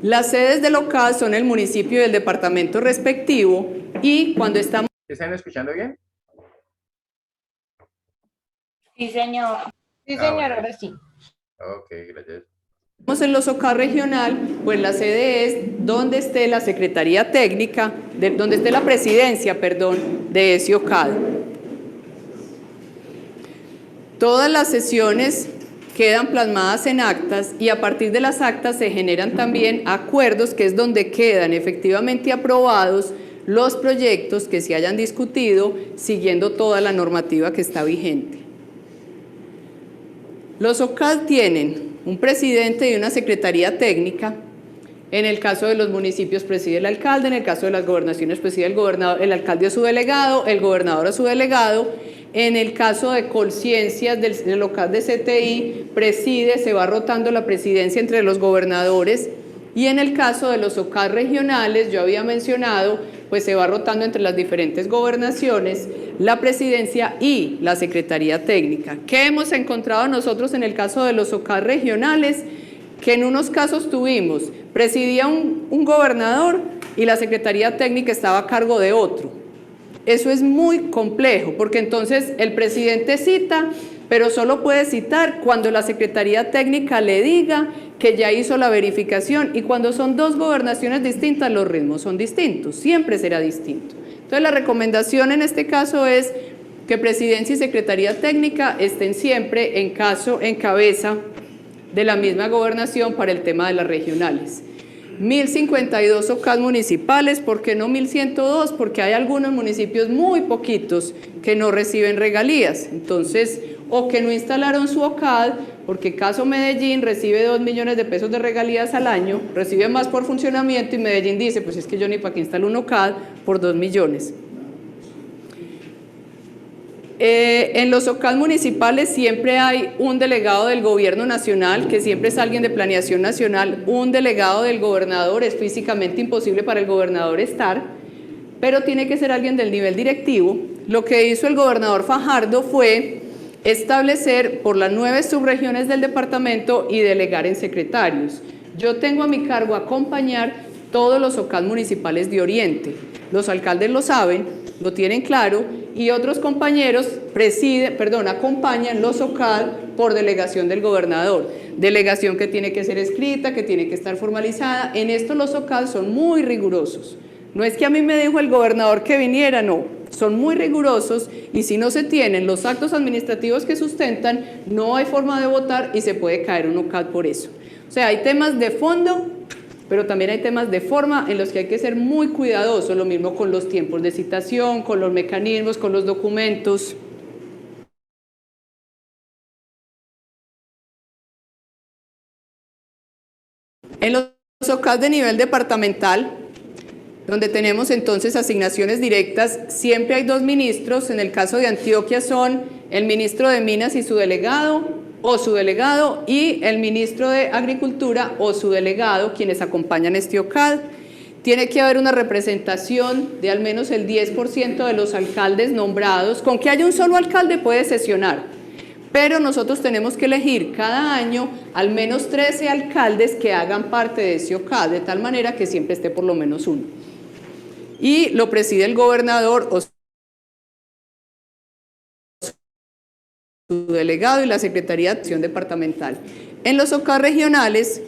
Las sedes del OCAD son el municipio y el departamento respectivo y cuando estamos... ¿Están escuchando bien? Sí, señor. Sí, señor, ahora sí. Ok, gracias. En los OCAD regional, pues la sede es donde esté la Secretaría Técnica, donde esté la presidencia, perdón, de ese OCAD. Todas las sesiones quedan plasmadas en actas y a partir de las actas se generan también acuerdos, que es donde quedan efectivamente aprobados los proyectos que se hayan discutido siguiendo toda la normativa que está vigente. Los OCAD tienen un presidente y una secretaría técnica. En el caso de los municipios preside el alcalde, en el caso de las gobernaciones preside el gobernador, el alcalde a su delegado, el gobernador a su delegado. En el caso de Colciencias del OCAD de CTI, preside, se va rotando la presidencia entre los gobernadores Y en el caso de los OCAD regionales, yo había mencionado, pues se va rotando entre las diferentes gobernaciones, la presidencia y la secretaría técnica. ¿Qué hemos encontrado nosotros en el caso de los OCAD regionales? Que en unos casos tuvimos, presidía un gobernador y la secretaría técnica estaba a cargo de otro. Eso es muy complejo, porque entonces el presidente cita, pero solo puede citar cuando la secretaría técnica le diga que ya hizo la verificación, y cuando son dos gobernaciones distintas los ritmos son distintos, siempre será distinto. Entonces la recomendación en este caso es que presidencia y secretaría técnica estén siempre en cabeza de la misma gobernación para el tema de las regionales. 1052 OCAD municipales, ¿por qué no 1102? Porque hay algunos municipios muy poquitos que no reciben regalías, entonces, o que no instalaron su OCAD, porque caso Medellín recibe 2 millones de pesos de regalías al año, recibe más por funcionamiento y Medellín dice, pues es que yo ni para qué instalo un OCAD por 2 millones. En los OCAD municipales siempre hay un delegado del gobierno nacional, que siempre es alguien de planeación nacional, un delegado del gobernador, es físicamente imposible para el gobernador estar, pero tiene que ser alguien del nivel directivo. Lo que hizo el gobernador Fajardo fue establecer por las 9 subregiones del departamento y delegar en secretarios. Yo tengo a mi cargo acompañar todos los OCAD municipales de Oriente. Los alcaldes lo saben, lo tienen claro, y otros compañeros acompañan los OCAD por delegación del gobernador. Delegación que tiene que ser escrita, que tiene que estar formalizada. En esto los OCAD son muy rigurosos. No es que a mí me dijo el gobernador que viniera, no. Son muy rigurosos y si no se tienen los actos administrativos que sustentan, no hay forma de votar y se puede caer un OCAD por eso. O sea, hay temas de fondo, pero también hay temas de forma en los que hay que ser muy cuidadosos, lo mismo con los tiempos de citación, con los mecanismos, con los documentos. En los OCAD de nivel departamental, donde tenemos entonces asignaciones directas, siempre hay 2 ministros. En el caso de Antioquia son el ministro de Minas y su delegado, y el ministro de Agricultura o su delegado, quienes acompañan este OCAD. Tiene que haber una representación de al menos el 10% de los alcaldes nombrados. Con que haya un solo alcalde puede sesionar, pero nosotros tenemos que elegir cada año al menos 13 alcaldes que hagan parte de ese OCAD, de tal manera que siempre esté por lo menos uno. Y lo preside el gobernador o su delegado y la Secretaría de Acción Departamental. En los OCAD regionales,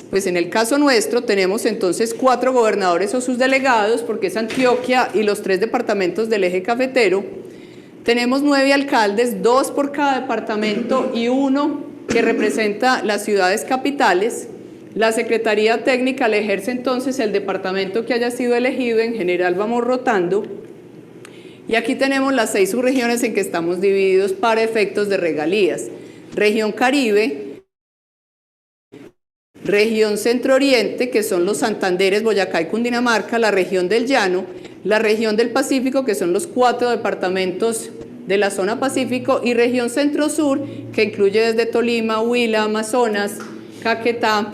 pues en el caso nuestro tenemos entonces 4 gobernadores o sus delegados, porque es Antioquia y los 3 departamentos del eje cafetero. Tenemos 9 alcaldes, 2 por cada departamento y 1 que representa las ciudades capitales. La Secretaría Técnica le ejerce entonces el departamento que haya sido elegido, en general vamos rotando. Y aquí tenemos las 6 subregiones en que estamos divididos para efectos de regalías. Región Caribe, región Centro Oriente, que son los Santanderes, Boyacá y Cundinamarca, la región del Llano, la región del Pacífico, que son los 4 departamentos de la zona Pacífico, y región Centro Sur, que incluye desde Tolima, Huila, Amazonas, Caquetá,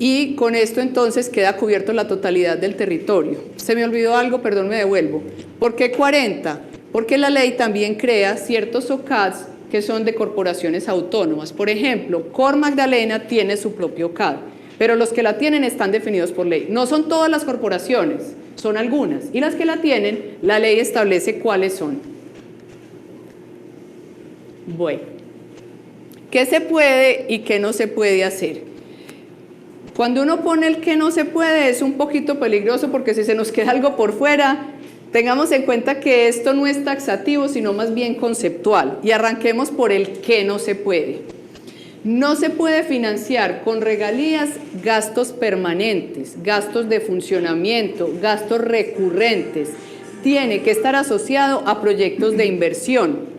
y con esto entonces queda cubierto la totalidad del territorio. Se me olvidó algo, perdón, me devuelvo. ¿Por qué 40? Porque la ley también crea ciertos OCADs que son de corporaciones autónomas. Por ejemplo, Cor Magdalena tiene su propio OCAD, pero los que la tienen están definidos por ley. No son todas las corporaciones, son algunas, y las que la tienen, la ley establece cuáles son. Bueno, ¿qué se puede y qué no se puede hacer? Cuando uno pone el que no se puede es un poquito peligroso, porque si se nos queda algo por fuera, tengamos en cuenta que esto no es taxativo, sino más bien conceptual, y arranquemos por el que no se puede. No se puede financiar con regalías gastos permanentes, gastos de funcionamiento, gastos recurrentes. Tiene que estar asociado a proyectos de inversión.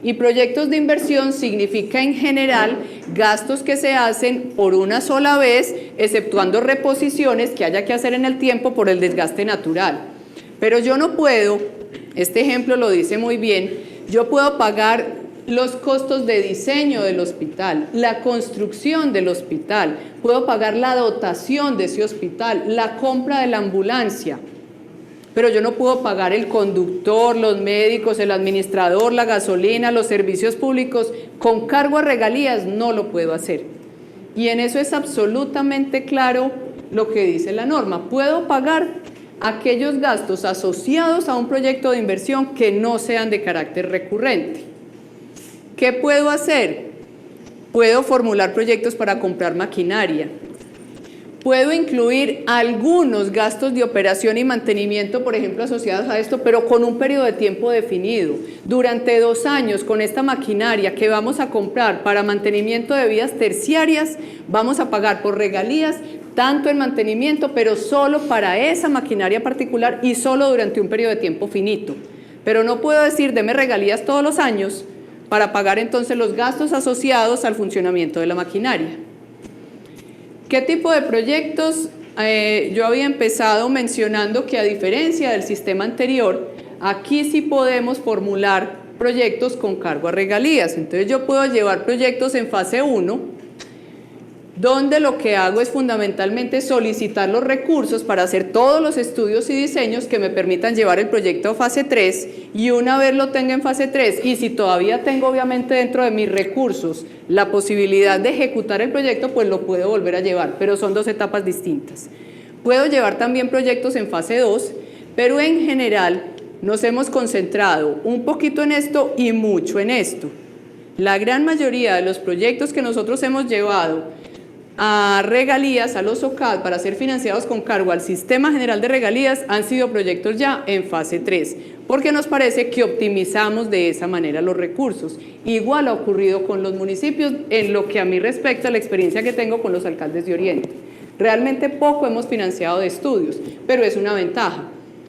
Y proyectos de inversión significa en general gastos que se hacen por una sola vez, exceptuando reposiciones que haya que hacer en el tiempo por el desgaste natural. Pero yo no puedo, este ejemplo lo dice muy bien, yo puedo pagar los costos de diseño del hospital, la construcción del hospital, puedo pagar la dotación de ese hospital, la compra de la ambulancia, pero yo no puedo pagar el conductor, los médicos, el administrador, la gasolina, los servicios públicos, con cargo a regalías no lo puedo hacer. Y en eso es absolutamente claro lo que dice la norma. Puedo pagar aquellos gastos asociados a un proyecto de inversión que no sean de carácter recurrente. ¿Qué puedo hacer? Puedo formular proyectos para comprar maquinaria. Puedo incluir algunos gastos de operación y mantenimiento, por ejemplo, asociados a esto, pero con un periodo de tiempo definido. Durante 2 años, con esta maquinaria que vamos a comprar para mantenimiento de vías terciarias, vamos a pagar por regalías tanto en mantenimiento, pero solo para esa maquinaria particular y solo durante un periodo de tiempo finito. Pero no puedo decir, deme regalías todos los años para pagar entonces los gastos asociados al funcionamiento de la maquinaria. ¿Qué tipo de proyectos? Yo había empezado mencionando que a diferencia del sistema anterior, aquí sí podemos formular proyectos con cargo a regalías. Entonces yo puedo llevar proyectos en fase 1, donde lo que hago es fundamentalmente solicitar los recursos para hacer todos los estudios y diseños que me permitan llevar el proyecto a fase 3, y una vez lo tenga en fase 3, y si todavía tengo obviamente dentro de mis recursos la posibilidad de ejecutar el proyecto, pues lo puedo volver a llevar, pero son 2 etapas distintas. Puedo llevar también proyectos en fase 2, pero en general nos hemos concentrado un poquito en esto y mucho en esto. La gran mayoría de los proyectos que nosotros hemos llevado a regalías, a los OCAD, para ser financiados con cargo al Sistema General de Regalías, han sido proyectos ya en fase 3, porque nos parece que optimizamos de esa manera los recursos. Igual ha ocurrido con los municipios en lo que a mí respecta a la experiencia que tengo con los alcaldes de Oriente. Realmente poco hemos financiado de estudios, pero es una ventaja,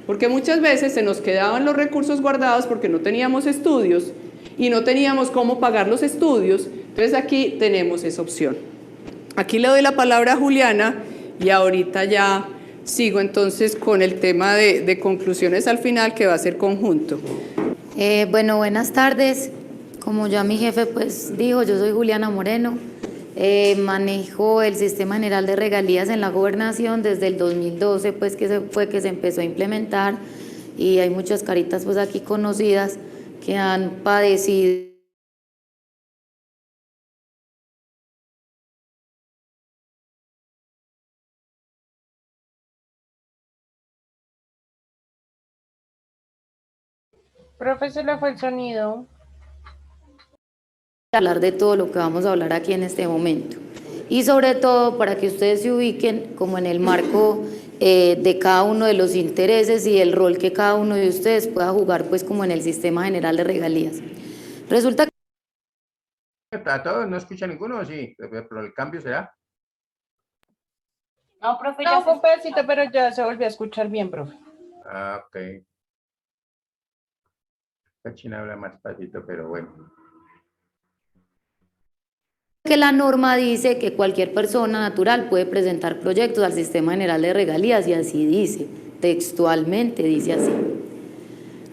porque muchas veces se nos quedaban los recursos guardados porque no teníamos estudios y no teníamos cómo pagar los estudios. Entonces aquí tenemos esa opción. Aquí le doy la palabra a Juliana y ahorita ya sigo entonces con el tema de conclusiones al final, que va a ser conjunto. Bueno, buenas tardes. Como ya mi jefe pues dijo, yo soy Juliana Moreno. Manejo el Sistema General de Regalías en la Gobernación desde el 2012, pues que se empezó a implementar, y hay muchas caritas pues aquí conocidas que han padecido. Profe, se le fue el sonido. Hablar de todo lo que vamos a hablar aquí en este momento, y sobre todo para que ustedes se ubiquen como en el marco de cada uno de los intereses y el rol que cada uno de ustedes pueda jugar pues como en el Sistema General de Regalías. Resulta que ¿A todos no escucha ninguno? Sí, pero el cambio será. No, profe, No, fue un pedacito, pero ya se volvió a escuchar bien, profe. Ah, ok. La China habla más despacito, pero bueno. que la norma dice que cualquier persona natural puede presentar proyectos al Sistema General de Regalías, y así dice, textualmente dice así.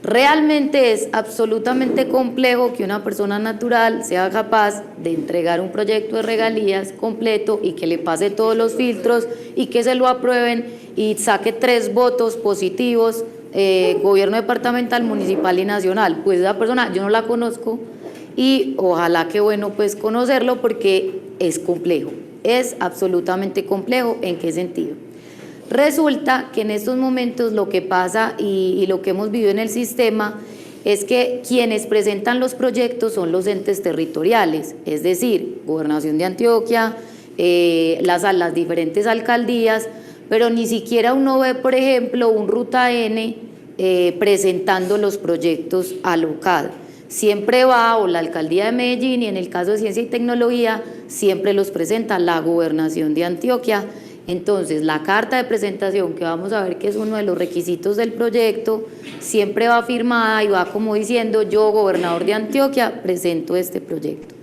Realmente es absolutamente complejo que una persona natural sea capaz de entregar un proyecto de regalías completo y que le pase todos los filtros y que se lo aprueben y saque 3 votos positivos, gobierno departamental, municipal y nacional. Pues esa persona yo no la conozco, y ojalá que bueno pues conocerlo, porque es complejo, es absolutamente complejo. ¿En qué sentido? Resulta que en estos momentos lo que pasa y lo que hemos vivido en el sistema es que quienes presentan los proyectos son los entes territoriales, es decir, Gobernación de Antioquia, las diferentes alcaldías, pero ni siquiera uno ve, por ejemplo, un Ruta N presentando los proyectos al OCAD. Siempre va o la Alcaldía de Medellín, y en el caso de Ciencia y Tecnología siempre los presenta la Gobernación de Antioquia. Entonces la carta de presentación, que vamos a ver que es uno de los requisitos del proyecto, siempre va firmada y va como diciendo: yo, gobernador de Antioquia, presento este proyecto.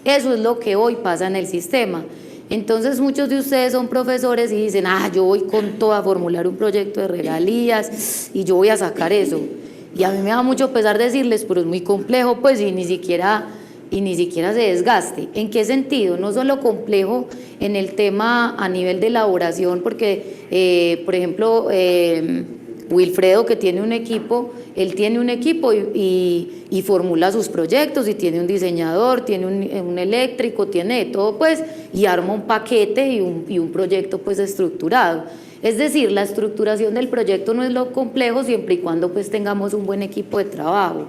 Eso es lo que hoy pasa en el sistema. Entonces muchos de ustedes son profesores y dicen: yo voy con todo a formular un proyecto de regalías y yo voy a sacar eso. Y a mí me da mucho pesar decirles, pero es muy complejo, pues, y ni siquiera y ni siquiera se desgaste. ¿En qué sentido? No solo complejo en el tema a nivel de elaboración, porque, por ejemplo, Wilfredo, que tiene un equipo, él tiene un equipo y formula sus proyectos, y tiene un diseñador, tiene un eléctrico, tiene de todo, pues, y arma un paquete y un proyecto, pues, estructurado. Es decir, la estructuración del proyecto no es lo complejo, siempre y cuando, pues, tengamos un buen equipo de trabajo.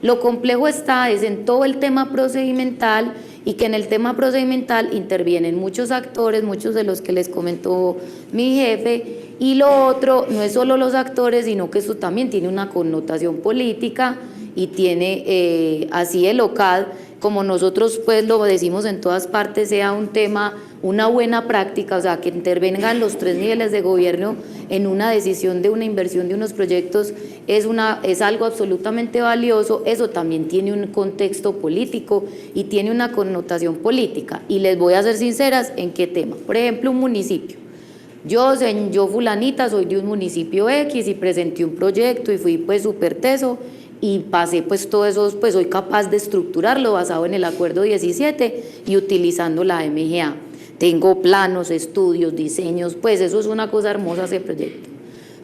Lo complejo es en todo el tema procedimental, y que en el tema procedimental intervienen muchos actores, muchos de los que les comentó mi jefe, y lo otro no es solo los actores, sino que eso también tiene una connotación política y tiene, así el OCAD, como nosotros pues lo decimos en todas partes, sea un tema, una buena práctica, o sea, que intervengan los 3 niveles de gobierno en una decisión de una inversión de unos proyectos, es algo absolutamente valioso. Eso también tiene un contexto político y tiene una connotación política. Y les voy a ser sinceras en qué tema. Por ejemplo, un municipio. Yo fulanita, soy de un municipio X y presenté un proyecto y fui pues súper teso y pasé pues todo eso, pues soy capaz de estructurarlo basado en el acuerdo 17 y utilizando la MGA. Tengo planos, estudios, diseños, pues eso es una cosa hermosa ese proyecto.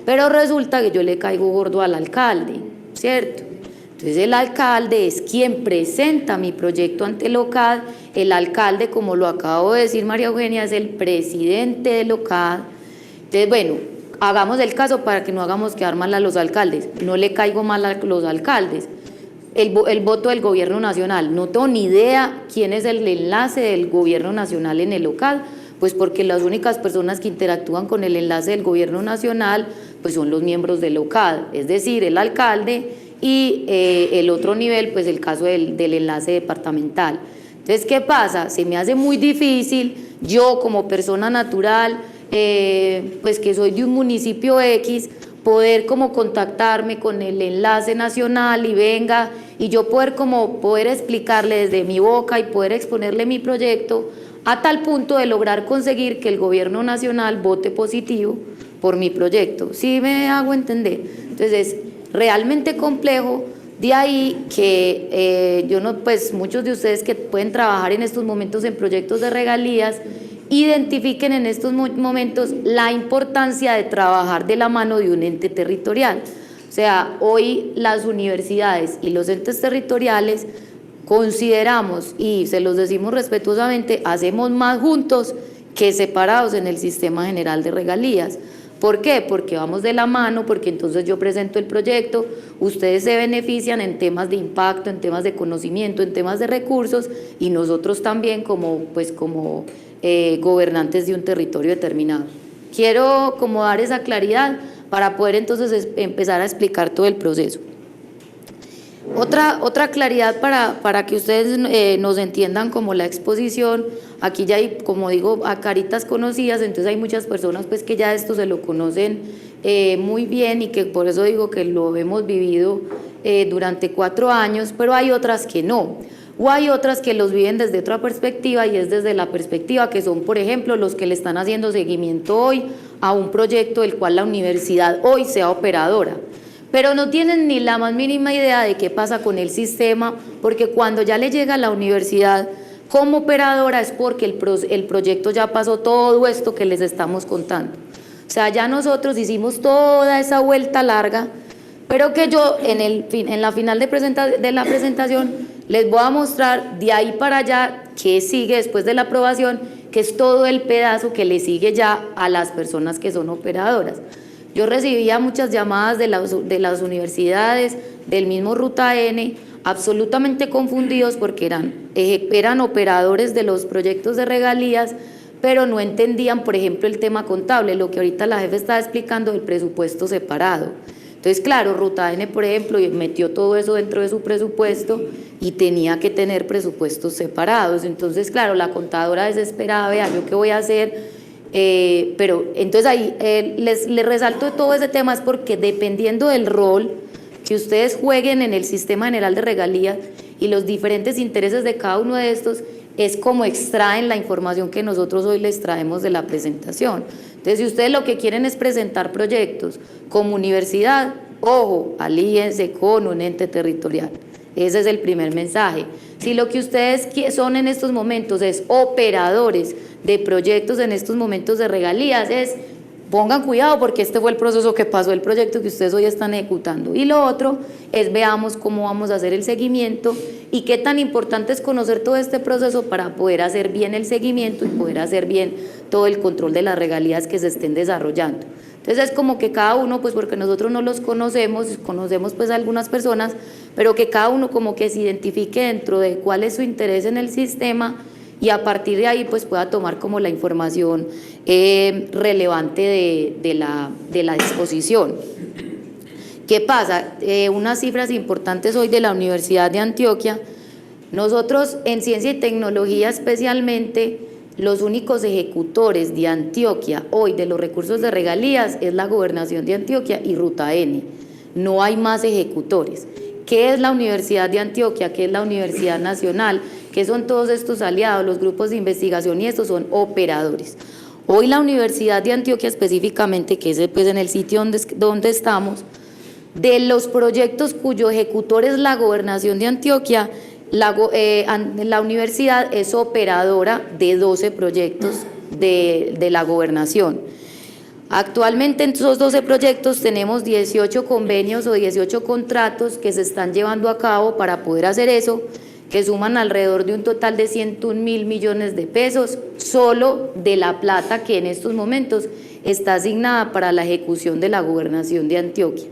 Pero resulta que yo le caigo gordo al alcalde, ¿cierto? Entonces el alcalde es quien presenta mi proyecto ante el OCAD. El alcalde, como lo acabo de decir María Eugenia, es el presidente del OCAD. Entonces, bueno, hagamos el caso para que no hagamos quedar mal a los alcaldes. No le caigo mal a los alcaldes. El voto del gobierno nacional, no tengo ni idea quién es el enlace del gobierno nacional en el OCAD, pues porque las únicas personas que interactúan con el enlace del gobierno nacional pues son los miembros del OCAD, es decir, el alcalde y el otro nivel, pues el caso del enlace departamental. Entonces, ¿qué pasa? Se me hace muy difícil, yo como persona natural, pues que soy de un municipio X, poder como contactarme con el enlace nacional y venga, y yo poder explicarle desde mi boca y poder exponerle mi proyecto a tal punto de lograr conseguir que el gobierno nacional vote positivo por mi proyecto. ¿Sí me hago entender? Entonces, es realmente complejo. De ahí que pues muchos de ustedes que pueden trabajar en estos momentos en proyectos de regalías, identifiquen en estos momentos la importancia de trabajar de la mano de un ente territorial. O sea, hoy las universidades y los entes territoriales consideramos, y se los decimos respetuosamente, hacemos más juntos que separados en el sistema general de regalías. ¿Por qué? Porque vamos de la mano, porque entonces yo presento el proyecto, ustedes se benefician en temas de impacto, en temas de conocimiento, en temas de recursos, y nosotros también como gobernantes de un territorio determinado. Quiero como dar esa claridad para poder entonces empezar a explicar todo el proceso. Otra claridad para que ustedes nos entiendan como la exposición, aquí ya hay, como digo, a caritas conocidas, entonces hay muchas personas pues que ya esto se lo conocen muy bien, y que por eso digo que lo hemos vivido durante 4 años, pero hay otras que no, o hay otras que los viven desde otra perspectiva, y es desde la perspectiva que son, por ejemplo, los que le están haciendo seguimiento hoy a un proyecto del cual la universidad hoy sea operadora, pero no tienen ni la más mínima idea de qué pasa con el sistema, porque cuando ya le llega a la universidad como operadora es porque el proyecto ya pasó todo esto que les estamos contando. O sea, ya nosotros hicimos toda esa vuelta larga, pero que yo en la final de la presentación les voy a mostrar de ahí para allá qué sigue después de la aprobación, que es todo el pedazo que le sigue ya a las personas que son operadoras. Yo recibía muchas llamadas de las universidades, del mismo Ruta N, absolutamente confundidos porque eran operadores de los proyectos de regalías, pero no entendían, por ejemplo, el tema contable, lo que ahorita la jefe estaba explicando del presupuesto separado. Entonces, claro, Ruta N, por ejemplo, metió todo eso dentro de su presupuesto y tenía que tener presupuestos separados. Entonces, claro, la contadora desesperada, vea, ¿yo qué voy a hacer? Pero entonces ahí les resalto todo ese tema, es porque dependiendo del rol que ustedes jueguen en el sistema general de regalías y los diferentes intereses de cada uno de estos, es como extraen la información que nosotros hoy les traemos de la presentación. Entonces, si ustedes lo que quieren es presentar proyectos como universidad, ojo, alíense con un ente territorial. Ese es el primer mensaje. Si lo que ustedes son en estos momentos es operadores de proyectos en estos momentos de regalías, pongan cuidado porque este fue el proceso que pasó, el proyecto que ustedes hoy están ejecutando. Y lo otro es veamos cómo vamos a hacer el seguimiento y qué tan importante es conocer todo este proceso para poder hacer bien el seguimiento y poder hacer bien todo el control de las regalías que se estén desarrollando. Entonces es como que cada uno, pues porque nosotros no los conocemos pues a algunas personas, pero que cada uno como que se identifique dentro de cuál es su interés en el sistema y a partir de ahí pues pueda tomar como la información relevante de la disposición. ¿Qué pasa? Unas cifras importantes hoy de la Universidad de Antioquia. Nosotros en Ciencia y Tecnología especialmente, los únicos ejecutores de Antioquia hoy de los recursos de regalías es la Gobernación de Antioquia y Ruta N. No hay más ejecutores. ¿Qué es la Universidad de Antioquia? ¿Qué es la Universidad Nacional? ¿Qué son todos estos aliados? Los grupos de investigación y estos son operadores. Hoy la Universidad de Antioquia específicamente, que es pues en el sitio donde estamos, de los proyectos cuyo ejecutor es la Gobernación de Antioquia, la universidad es operadora de 12 proyectos de la gobernación. Actualmente en esos 12 proyectos tenemos 18 convenios o 18 contratos que se están llevando a cabo para poder hacer eso, que suman alrededor de un total de 101.000 millones de pesos, solo de la plata que en estos momentos está asignada para la ejecución de la gobernación de Antioquia.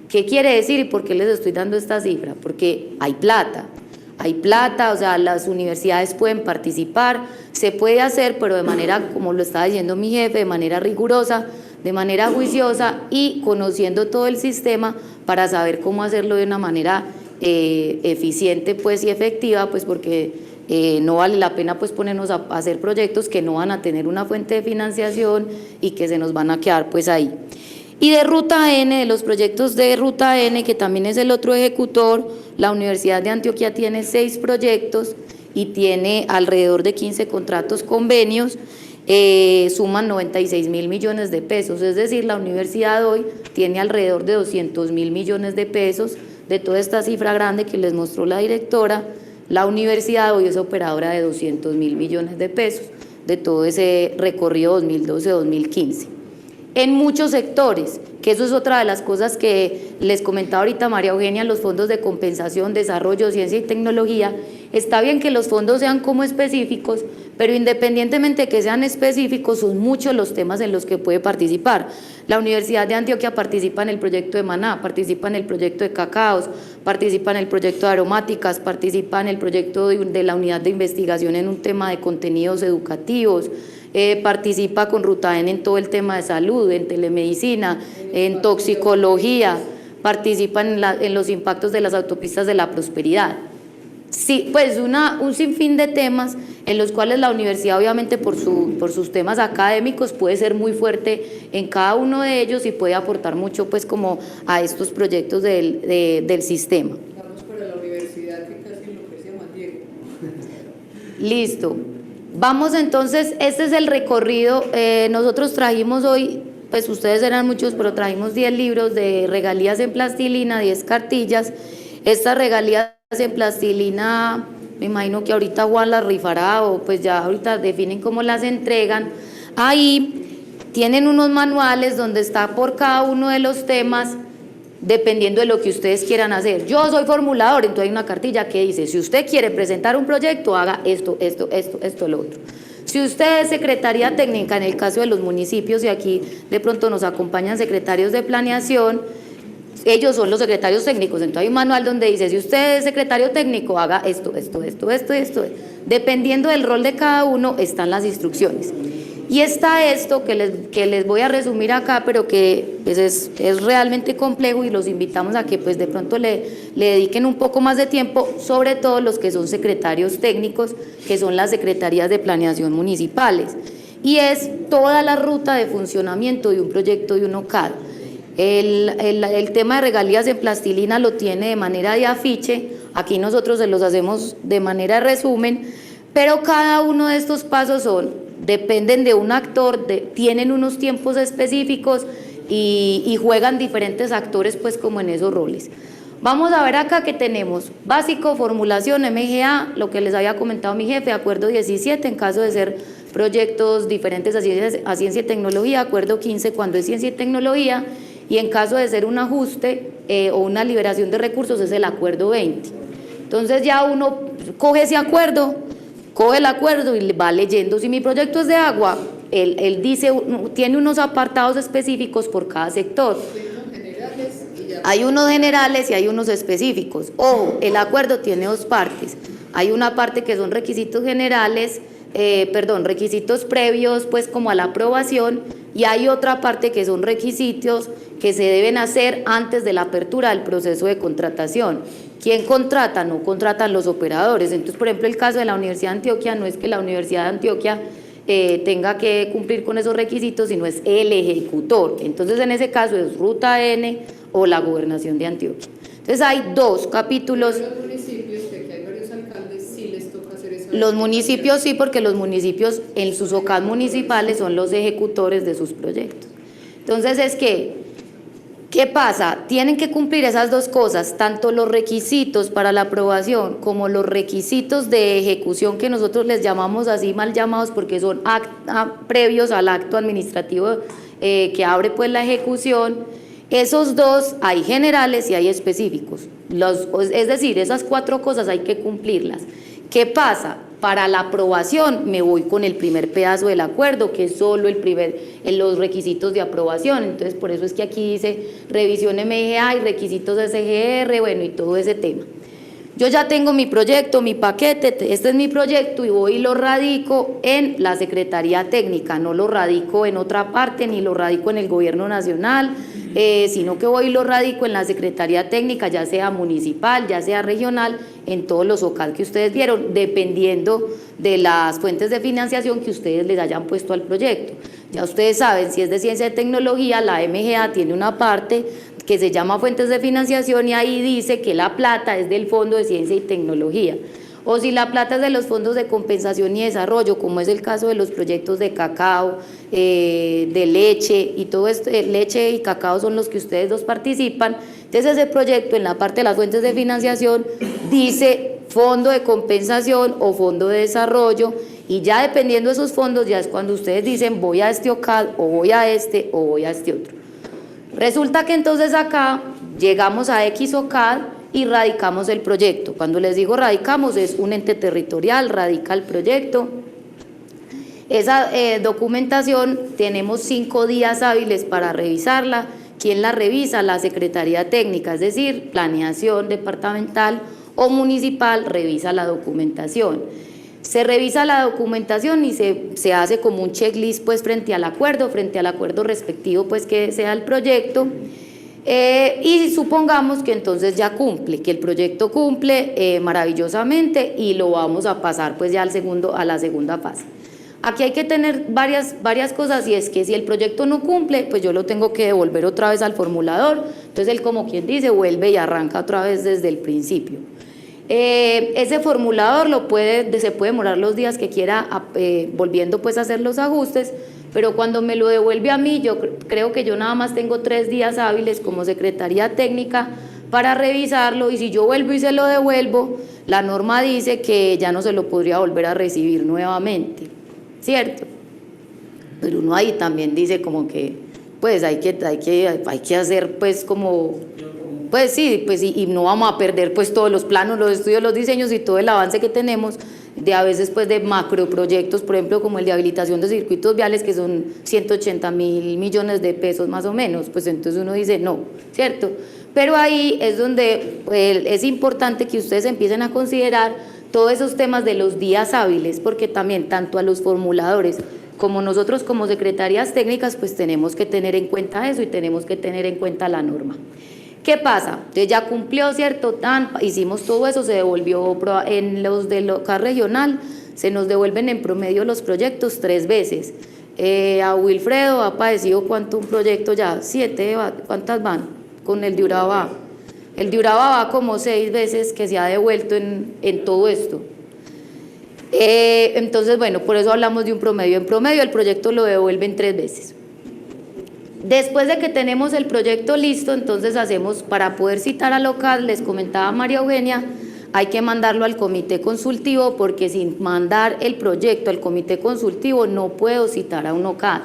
¿Qué quiere decir y por qué les estoy dando esta cifra? Porque hay plata, o sea, las universidades pueden participar, se puede hacer, pero de manera, como lo estaba diciendo mi jefe, de manera rigurosa, de manera juiciosa y conociendo todo el sistema para saber cómo hacerlo de una manera eficiente pues, y efectiva, pues porque no vale la pena pues, ponernos a hacer proyectos que no van a tener una fuente de financiación y que se nos van a quedar pues, ahí. Y de Ruta N, de los proyectos de Ruta N, que también es el otro ejecutor, la Universidad de Antioquia tiene 6 proyectos y tiene alrededor de 15 contratos convenios, suman 96.000 millones de pesos, es decir, la universidad hoy tiene alrededor de 200.000 millones de pesos, de toda esta cifra grande que les mostró la directora, la universidad hoy es operadora de 200.000 millones de pesos, de todo ese recorrido 2012-2015. En muchos sectores, que eso es otra de las cosas que les comentaba ahorita María Eugenia, los fondos de compensación, desarrollo, ciencia y tecnología, está bien que los fondos sean como específicos, pero independientemente de que sean específicos, son muchos los temas en los que puede participar. La Universidad de Antioquia participa en el proyecto de Maná, participa en el proyecto de cacaos, participa en el proyecto de aromáticas, participa en el proyecto de la unidad de investigación en un tema de contenidos educativos, participa con Ruta N en todo el tema de salud, en telemedicina, en toxicología, participa en los impactos de las autopistas de la prosperidad. Sí, pues un sinfín de temas en los cuales la universidad obviamente por sus temas académicos puede ser muy fuerte en cada uno de ellos y puede aportar mucho pues como a estos proyectos del sistema. Vamos para la universidad que casi enloquece a Juan Diego. Listo. Vamos entonces, este es el recorrido, nosotros trajimos hoy, pues ustedes eran muchos, pero trajimos 10 libros de regalías en plastilina, 10 cartillas. Estas regalías en plastilina, me imagino que ahorita Juan las rifará o pues ya ahorita definen cómo las entregan. Ahí tienen unos manuales donde está por cada uno de los temas, dependiendo de lo que ustedes quieran hacer. Yo soy formulador, entonces hay una cartilla que dice, si usted quiere presentar un proyecto, haga esto, lo otro. Si usted es secretaría técnica, en el caso de los municipios, y aquí de pronto nos acompañan secretarios de planeación, ellos son los secretarios técnicos, entonces hay un manual donde dice, si usted es secretario técnico, haga esto. Dependiendo del rol de cada uno, están las instrucciones. Y está esto que les voy a resumir acá, pero que pues es realmente complejo y los invitamos a que pues de pronto le dediquen un poco más de tiempo, sobre todo los que son secretarios técnicos, que son las secretarías de planeación municipales. Y es toda la ruta de funcionamiento de un proyecto de un OCAD. El tema de regalías en plastilina lo tiene de manera de afiche, aquí nosotros se los hacemos de manera de resumen, pero cada uno de estos pasos dependen de un actor, tienen unos tiempos específicos y juegan diferentes actores pues como en esos roles. Vamos a ver acá que tenemos básico, formulación, MGA, lo que les había comentado mi jefe, acuerdo 17 en caso de ser proyectos diferentes a ciencia y tecnología, acuerdo 15 cuando es ciencia y tecnología, y en caso de ser un ajuste o una liberación de recursos es el acuerdo 20. Entonces ya uno coge ese acuerdo, coge el acuerdo y va leyendo. Si mi proyecto es de agua, él dice, tiene unos apartados específicos por cada sector. Hay unos generales y hay unos específicos. Ojo, el acuerdo tiene dos partes. Hay una parte que son requisitos generales, requisitos previos, pues como a la aprobación, y hay otra parte que son requisitos que se deben hacer antes de la apertura del proceso de contratación. ¿Quién contrata? No contratan los operadores. Entonces, por ejemplo, el caso de la Universidad de Antioquia no es que la Universidad de Antioquia tenga que cumplir con esos requisitos, sino es el ejecutor. Entonces, en ese caso es Ruta N o la Gobernación de Antioquia. Entonces, hay dos capítulos. Los municipios, que aquí hay varios alcaldes, sí les toca hacer esa. Los municipios sí, porque los municipios en sus OCAD municipales son los ejecutores de sus proyectos. Entonces, es que, ¿qué pasa? Tienen que cumplir esas dos cosas, tanto los requisitos para la aprobación como los requisitos de ejecución, que nosotros les llamamos así mal llamados porque son previos al acto administrativo que abre pues la ejecución. Esos dos hay generales y hay específicos. Es decir, esas cuatro cosas hay que cumplirlas. ¿Qué pasa? Para la aprobación me voy con el primer pedazo del acuerdo, que es solo los requisitos de aprobación. Entonces, por eso es que aquí dice revisión MGA y requisitos SGR, bueno, y todo ese tema. Yo ya tengo mi proyecto, mi paquete, este es mi proyecto y voy y lo radico en la Secretaría Técnica, no lo radico en otra parte, ni lo radico en el Gobierno Nacional, sino que voy y lo radico en la Secretaría Técnica, ya sea municipal, ya sea regional, en todos los OCAD que ustedes vieron, dependiendo de las fuentes de financiación que ustedes les hayan puesto al proyecto. Ya ustedes saben, si es de ciencia y tecnología, la MGA tiene una parte que se llama fuentes de financiación y ahí dice que la plata es del Fondo de Ciencia y Tecnología. O si la plata es de los fondos de compensación y desarrollo, como es el caso de los proyectos de cacao, de leche y todo esto, leche y cacao son los que ustedes dos participan. Entonces ese proyecto en la parte de las fuentes de financiación dice fondo de compensación o fondo de desarrollo, y ya dependiendo de esos fondos ya es cuando ustedes dicen voy a este OCAD o voy a este o voy a este otro. Resulta que entonces acá llegamos a X OCAD y radicamos el proyecto. Cuando les digo radicamos, es un ente territorial, radica el proyecto. Esa documentación tenemos 5 días hábiles para revisarla. ¿Quién la revisa? La Secretaría Técnica, es decir, planeación departamental o municipal revisa la documentación. Se revisa la documentación y se hace como un checklist pues frente al acuerdo respectivo pues que sea el proyecto, y supongamos que entonces ya cumple, que el proyecto cumple maravillosamente y lo vamos a pasar pues ya a la segunda fase. Aquí hay que tener varias cosas, y es que si el proyecto no cumple, pues yo lo tengo que devolver otra vez al formulador, entonces él, como quien dice, vuelve y arranca otra vez desde el principio. Ese formulador se puede demorar los días que quiera volviendo pues a hacer los ajustes, pero cuando me lo devuelve a mí, yo creo que yo nada más tengo 3 días hábiles como Secretaría Técnica para revisarlo, y si yo vuelvo y se lo devuelvo, la norma dice que ya no se lo podría volver a recibir nuevamente, ¿cierto? Pero uno ahí también dice como que pues hay que hacer pues como... Pues sí, pues y no vamos a perder pues todos los planos, los estudios, los diseños y todo el avance que tenemos de a veces pues de macroproyectos, por ejemplo como el de habilitación de circuitos viales, que son 180.000 millones de pesos más o menos, pues entonces uno dice no, ¿cierto? Pero ahí es donde es importante que ustedes empiecen a considerar todos esos temas de los días hábiles, porque también tanto a los formuladores como nosotros como secretarías técnicas pues tenemos que tener en cuenta eso y tenemos que tener en cuenta la norma. ¿Qué pasa? Entonces ya cumplió, ¿cierto? Hicimos todo eso, se devolvió en los del OCAD regional, se nos devuelven en promedio los proyectos 3 veces. A Wilfredo ha padecido ¿cuánto un proyecto ya? 7, ¿cuántas van? Con el de Urabá. El de Urabá va como 6 veces que se ha devuelto en todo esto. Entonces, bueno, por eso hablamos de un promedio. En promedio el proyecto lo devuelven 3 veces. Después de que tenemos el proyecto listo, entonces hacemos, para poder citar al OCAD, les comentaba María Eugenia, hay que mandarlo al comité consultivo, porque sin mandar el proyecto al comité consultivo no puedo citar a un OCAD.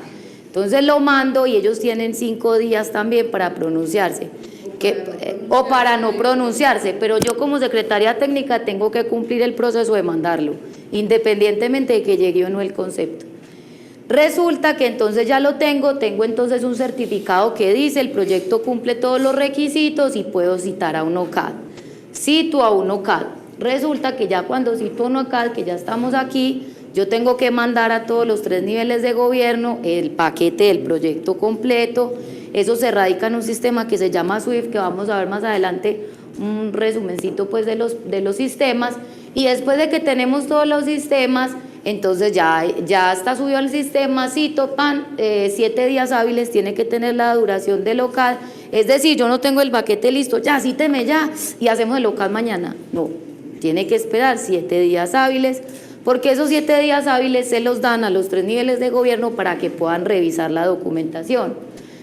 Entonces lo mando y ellos tienen 5 días también para pronunciarse, o para no pronunciarse, pero yo como secretaria técnica tengo que cumplir el proceso de mandarlo, independientemente de que llegue o no el concepto. Resulta que entonces ya lo tengo entonces un certificado que dice el proyecto cumple todos los requisitos y puedo citar a un OCAD. Cito a un OCAD. Resulta que ya cuando cito a un OCAD, que ya estamos aquí, yo tengo que mandar a todos los 3 niveles de gobierno el paquete del proyecto completo. Eso se radica en un sistema que se llama SWIFT, que vamos a ver más adelante un resumencito pues de los sistemas. Y después de que tenemos todos los sistemas, entonces ya está subido al sistema, cito, 7 días hábiles tiene que tener la duración del OCAD. Es decir, yo no tengo el paquete listo, ya, cíteme ya, y hacemos el OCAD mañana. No, tiene que esperar 7 días hábiles, porque esos 7 días hábiles se los dan a los 3 niveles de gobierno para que puedan revisar la documentación.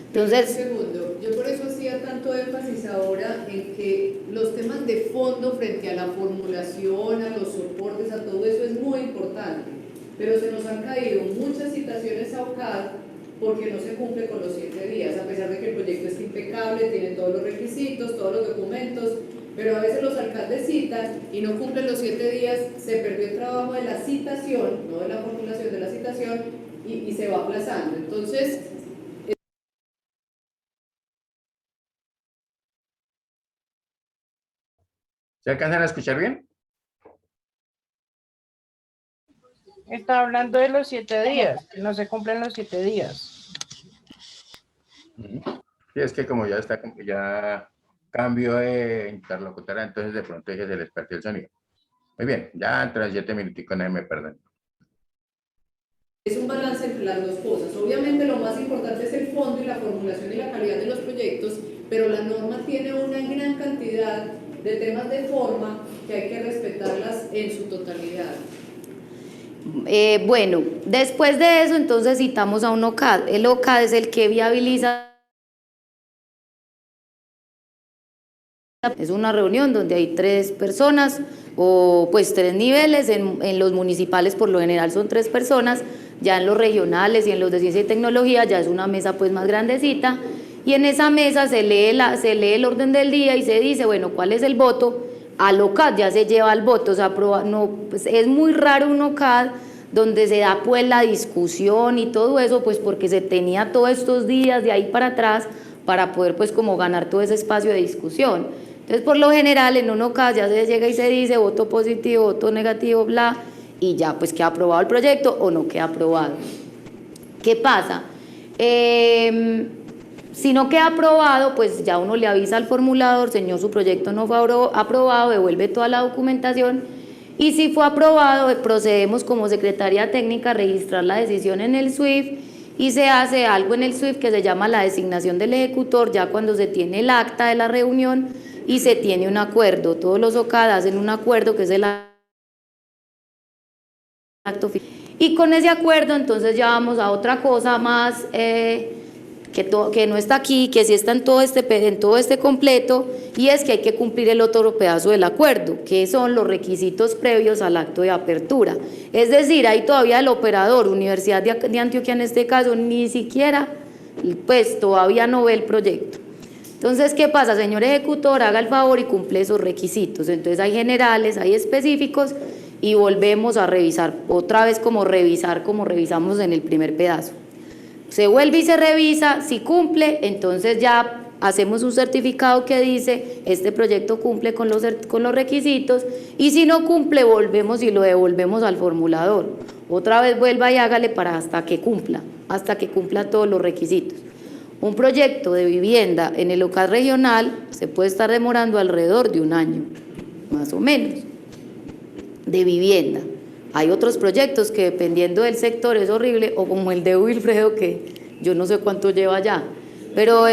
Entonces, segundo, yo por eso hacía tanto énfasis ahora en que los temas de fondo frente a la formulación, a los soportes, a todo eso es muy importante, pero se nos han caído muchas citaciones a OCAD porque no se cumple con los 7 días, a pesar de que el proyecto es impecable, tiene todos los requisitos, todos los documentos, pero a veces los alcaldes citan y no cumplen los 7 días, se perdió el trabajo de la citación, no de la formulación de la citación, y se va aplazando. Entonces, ¿se alcanzan a escuchar bien? Está hablando de los 7 días, que no se cumplen los 7 días. Sí, es que como ya cambio de interlocutora, entonces de pronto se les perdió el sonido. Muy bien, ya entre los 7 minuticos nadie me perdón. es un balance entre las dos cosas. Obviamente lo más importante es el fondo y la formulación y la calidad de los proyectos, pero la norma tiene una gran cantidad de temas de forma que hay que respetarlas en su totalidad. Bueno, después de eso entonces citamos a un OCAD. El OCAD es el que viabiliza. Es una reunión donde hay 3 personas o pues 3 niveles, en los municipales por lo general son 3 personas, ya en los regionales y en los de ciencia y tecnología ya es una mesa pues más grandecita, y en esa mesa se lee el orden del día y se dice, bueno, ¿cuál es el voto? Al OCAD ya se lleva el voto, o sea, pues es muy raro un OCAD donde se da pues la discusión y todo eso, pues porque se tenía todos estos días de ahí para atrás para poder pues como ganar todo ese espacio de discusión. Entonces, por lo general, en un OCAD ya se llega y se dice voto positivo, voto negativo, bla, y ya pues queda aprobado el proyecto o no queda aprobado. ¿Qué pasa? Si no queda aprobado, pues ya uno le avisa al formulador, señor, su proyecto no fue aprobado, devuelve toda la documentación, y si fue aprobado, procedemos como Secretaría Técnica a registrar la decisión en el SWIFT, y se hace algo en el SWIFT que se llama la designación del ejecutor, ya cuando se tiene el acta de la reunión y se tiene un acuerdo. Todos los OCAD hacen un acuerdo que es el acto final. Y con ese acuerdo entonces ya vamos a otra cosa más que no está aquí, que sí está en todo este completo, y es que hay que cumplir el otro pedazo del acuerdo, que son los requisitos previos al acto de apertura. Es decir, ahí todavía el operador, Universidad de Antioquia en este caso, ni siquiera, pues todavía no ve el proyecto. Entonces, ¿qué pasa? Señor ejecutor, haga el favor y cumple esos requisitos. Entonces hay generales, hay específicos, y volvemos a revisar, otra vez como revisamos en el primer pedazo. Se vuelve y se revisa, si cumple, entonces ya hacemos un certificado que dice, este proyecto cumple con los requisitos, y si no cumple, volvemos y lo devolvemos al formulador. Otra vez vuelva y hágale hasta que cumpla todos los requisitos. Un proyecto de vivienda en el OCAD regional se puede estar demorando alrededor de 1 año, más o menos, de vivienda. Hay otros proyectos que dependiendo del sector es horrible, o como el de Wilfredo, que yo no sé cuánto lleva ya, pero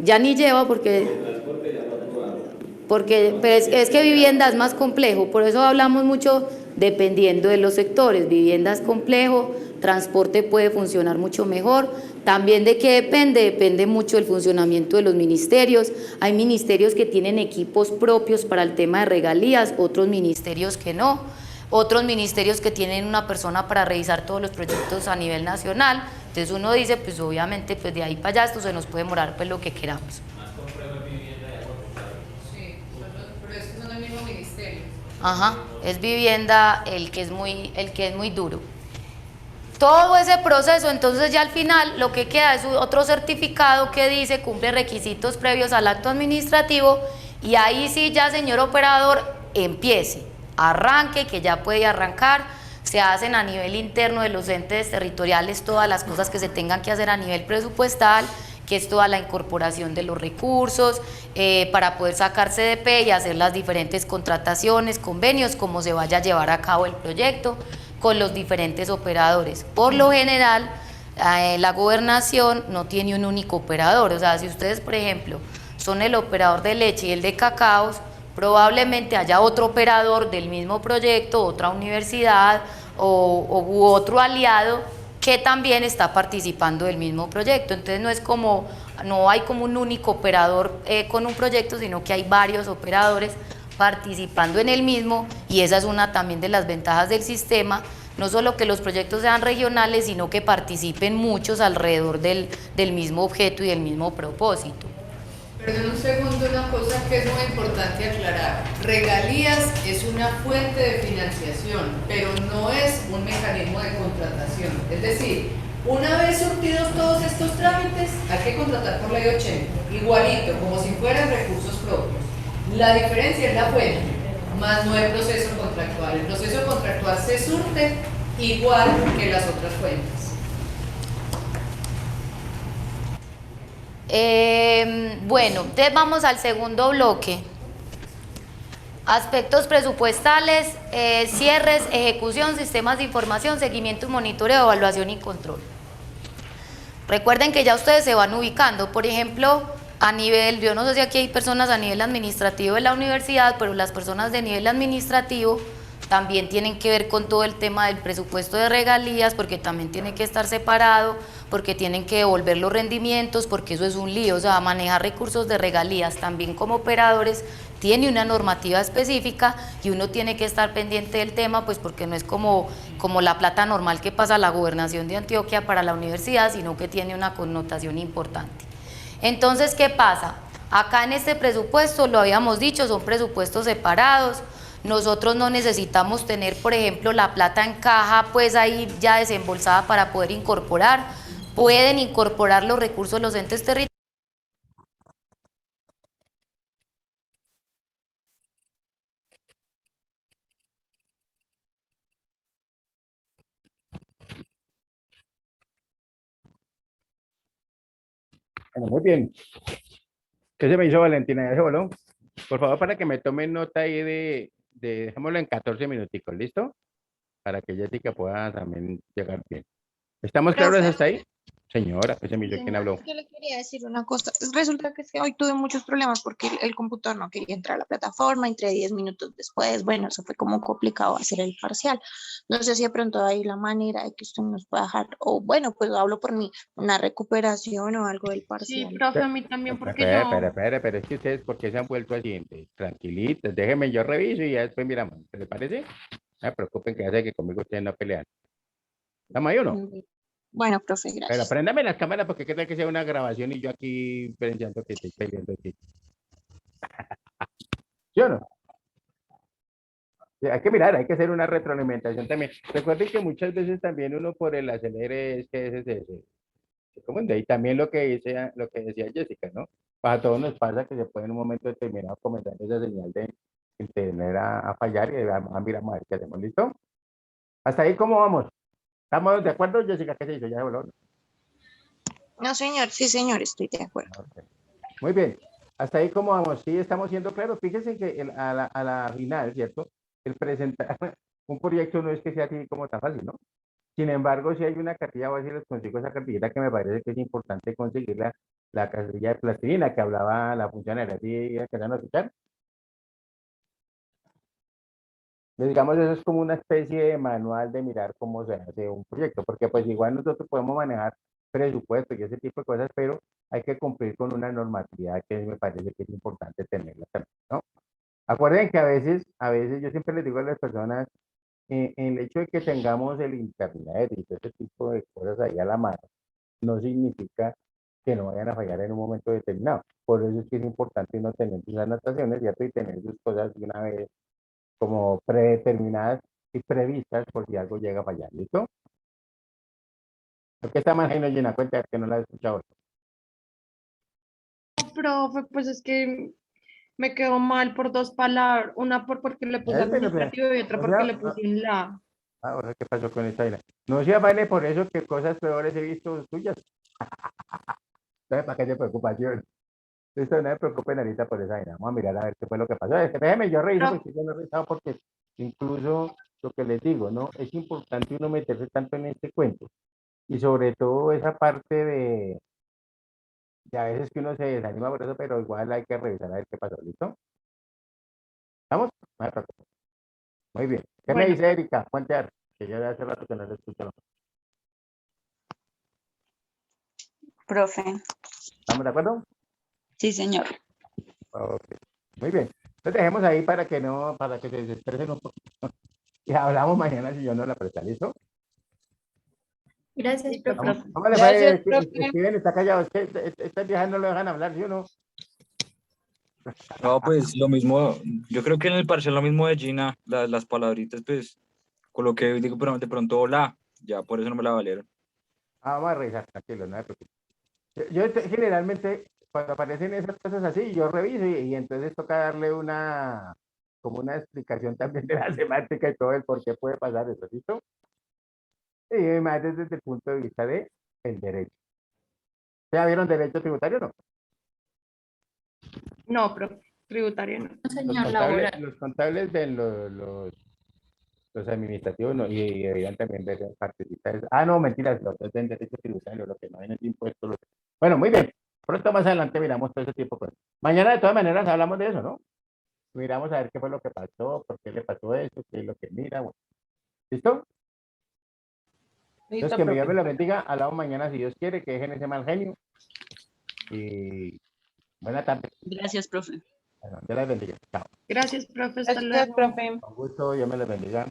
ya ni lleva porque es que vivienda es más complejo, por eso hablamos mucho dependiendo de los sectores. Vivienda es complejo, transporte puede funcionar mucho mejor. También de qué depende, depende mucho del funcionamiento de los ministerios. Hay ministerios que tienen equipos propios para el tema de regalías, otros ministerios que no. Otros ministerios que tienen una persona para revisar todos los proyectos a nivel nacional. Entonces uno dice, pues obviamente, pues de ahí para allá esto se nos puede demorar pues lo que queramos. Más complejo es vivienda de agua potable. Sí, pero es que son el mismo ministerio. Ajá, es vivienda el que es muy duro. Todo ese proceso, entonces ya al final lo que queda es otro certificado que dice cumple requisitos previos al acto administrativo y ahí sí ya, señor operador, empiece. Arranque, que ya puede arrancar, se hacen a nivel interno de los entes territoriales todas las cosas que se tengan que hacer a nivel presupuestal, que es toda la incorporación de los recursos para poder sacar CDP y hacer las diferentes contrataciones, convenios, como se vaya a llevar a cabo el proyecto con los diferentes operadores. Por lo general, la gobernación no tiene un único operador, o sea, si ustedes, por ejemplo, son el operador de leche y el de cacaos, probablemente haya otro operador del mismo proyecto, otra universidad u otro aliado que también está participando del mismo proyecto. Entonces no hay como un único operador con un proyecto, sino que hay varios operadores participando en el mismo y esa es una también de las ventajas del sistema, no solo que los proyectos sean regionales, sino que participen muchos alrededor del mismo objeto y del mismo propósito. Perdón un segundo, una cosa que es muy importante aclarar. Regalías es una fuente de financiación, pero no es un mecanismo de contratación. Es decir, una vez surtidos todos estos trámites, hay que contratar por ley 80, igualito, como si fueran recursos propios. La diferencia es la fuente, más no el proceso contractual. El proceso contractual se surte igual que las otras fuentes. Bueno, entonces vamos al segundo bloque. Aspectos presupuestales, cierres, ejecución, sistemas de información, seguimiento y monitoreo, evaluación y control. Recuerden que ya ustedes se van ubicando, por ejemplo, a nivel, yo no sé si aquí hay personas a nivel administrativo de la universidad, pero las personas de nivel administrativo también tienen que ver con todo el tema del presupuesto de regalías, porque también tiene que estar separado, porque tienen que devolver los rendimientos, porque eso es un lío, o sea, manejar recursos de regalías también como operadores tiene una normativa específica y uno tiene que estar pendiente del tema, pues porque no es como la plata normal que pasa a la gobernación de Antioquia para la universidad, sino que tiene una connotación importante. Entonces, ¿qué pasa? Acá en este presupuesto, lo habíamos dicho, son presupuestos separados. Nosotros no necesitamos tener, por ejemplo, la plata en caja pues ahí ya desembolsada para poder incorporar. Pueden incorporar los recursos de los entes territoriales. Bueno, muy bien. ¿Qué se me hizo, Valentina? ¿Ya se voló? Por favor, para que me tomen nota ahí dejémoslo en 14 minuticos, ¿listo? Para que Jessica pueda también llegar bien. ¿Estamos claros hasta ahí? Señora, pues se me hizo quién habló. Yo le quería decir una cosa. Resulta que es que hoy tuve muchos problemas porque el computador no quería entrar a la plataforma, entré 10 minutos después. Bueno, eso fue como complicado hacer el parcial. No sé si de pronto hay la manera de que usted nos pueda dejar, o bueno, pues hablo por mí, una recuperación o algo del parcial. Sí, profe, a mí también, porque Espera, pero es que ustedes, ¿por qué se han vuelto así? Tranquilitos, déjenme, yo reviso y ya después miramos. ¿Les parece? No se preocupen, que hace que conmigo ustedes no pelean. ¿Estamos ahí o no? Bueno, profe, Pero gracias. préndame las cámaras porque qué tal que sea una grabación y yo aquí pensando que estoy peleando aquí. ¿Sí o no? Sí, hay que mirar, hay que hacer una retroalimentación también. Recuerden que muchas veces también uno por el acelere es que se confunde. Y también lo que decía Jessica, ¿no? A todos nos pasa que se puede en un momento determinado comenzar esa señal de tener a fallar y miramos a ver qué hacemos. ¿Listo? Hasta ahí, ¿cómo vamos? ¿Estamos de acuerdo, Jessica? ¿Qué se hizo? ¿Ya se voló? No, señor, sí, señor, estoy de acuerdo. Okay. Muy bien. Hasta ahí, ¿cómo vamos? Sí, estamos siendo claros. Fíjense que a la final, ¿cierto? El presentar un proyecto no es que sea así como tan fácil, ¿no? Sin embargo, si hay una cartilla, voy a ver si les consigo esa cartillita que me parece que es importante conseguir la cartilla de plastilina que hablaba la funcionaria. ¿Sí? ¿Que van a escuchar? Digamos, eso es como una especie de manual de mirar cómo se hace un proyecto, porque pues igual nosotros podemos manejar presupuesto y ese tipo de cosas, pero hay que cumplir con una normatividad que me parece que es importante tenerla también, ¿no? Acuerden que a veces yo siempre les digo a las personas, el hecho de que tengamos el internet y todo ese tipo de cosas ahí a la mano, no significa que no vayan a fallar en un momento determinado. Por eso es que es importante no tener sus anotaciones, ¿cierto? Y tener sus cosas de una vez como predeterminadas y previstas por si algo llega a fallar, ¿listo? ¿Por qué está más Jaime llena? Cuenta que no la he escuchado. Profe, pues es que me quedó mal por dos palabras, una porque le puse Pero, administrativo y otra o porque sea, le puse un la. ahora, ¿qué pasó con esta vaina? No se vale por eso que cosas peores he visto tuyas. Entonces, ¿para qué te preocupación? Listo, no me preocupen ahorita por esa vaina. Vamos a mirar a ver qué fue lo que pasó. Déjeme, yo reviso porque yo no he revisado porque incluso lo que les digo, ¿no? Es importante uno meterse tanto en este cuento. Y sobre todo esa parte de a veces que uno se desanima por eso, pero igual hay que revisar a ver qué pasó, ¿listo? ¿Vamos? Muy bien. ¿Qué me Bueno. dice Erika? Cuente, que yo de hace rato que no le escucho. Profe. ¿Estamos de acuerdo? Sí, señor. Ok. Muy bien. Entonces dejemos ahí para que no, para que se desestresen un poquito. Y hablamos mañana si yo no la presta, ¿listo? Gracias, profe. ¿Cómo le Gracias, fue? profe. Steven está callado. Es que estas viejas no lo dejan hablar, ¿sí o no? No, pues lo mismo, yo creo que en el parcial lo mismo de Gina, las palabritas, pues, coloqué, digo, pero de pronto hola, ya por eso no me la valieron. Vamos a revisar, tranquilo, no se preocupe. Yo generalmente, cuando aparecen esas cosas así, yo reviso y entonces toca darle como una explicación también de la semántica y todo el por qué puede pasar eso, ¿listo? Y más desde el punto de vista de el derecho. ¿Ya vieron derecho tributario o no? No, profe, tributario no. Señor laboral. Los contables de los administrativos no, y deberían también ver participantes. Ah, no, mentiras, los que den derecho tributario, lo que no ven el impuesto. Bueno, muy bien. Pronto más adelante miramos todo ese tipo de cosas. Mañana de todas maneras hablamos de eso, ¿no? Miramos a ver qué fue lo que pasó, por qué le pasó eso, qué es lo que mira. Bueno. ¿Listo? Entonces, que me Dios me lo bendiga. Hablamos mañana si Dios quiere, que dejen ese mal genio. Y buena tarde. Gracias, profe. Bueno, Dios les bendiga. Chao. Gracias, profe. Hasta Gracias, luego. profe. Con gusto, Dios me les bendiga.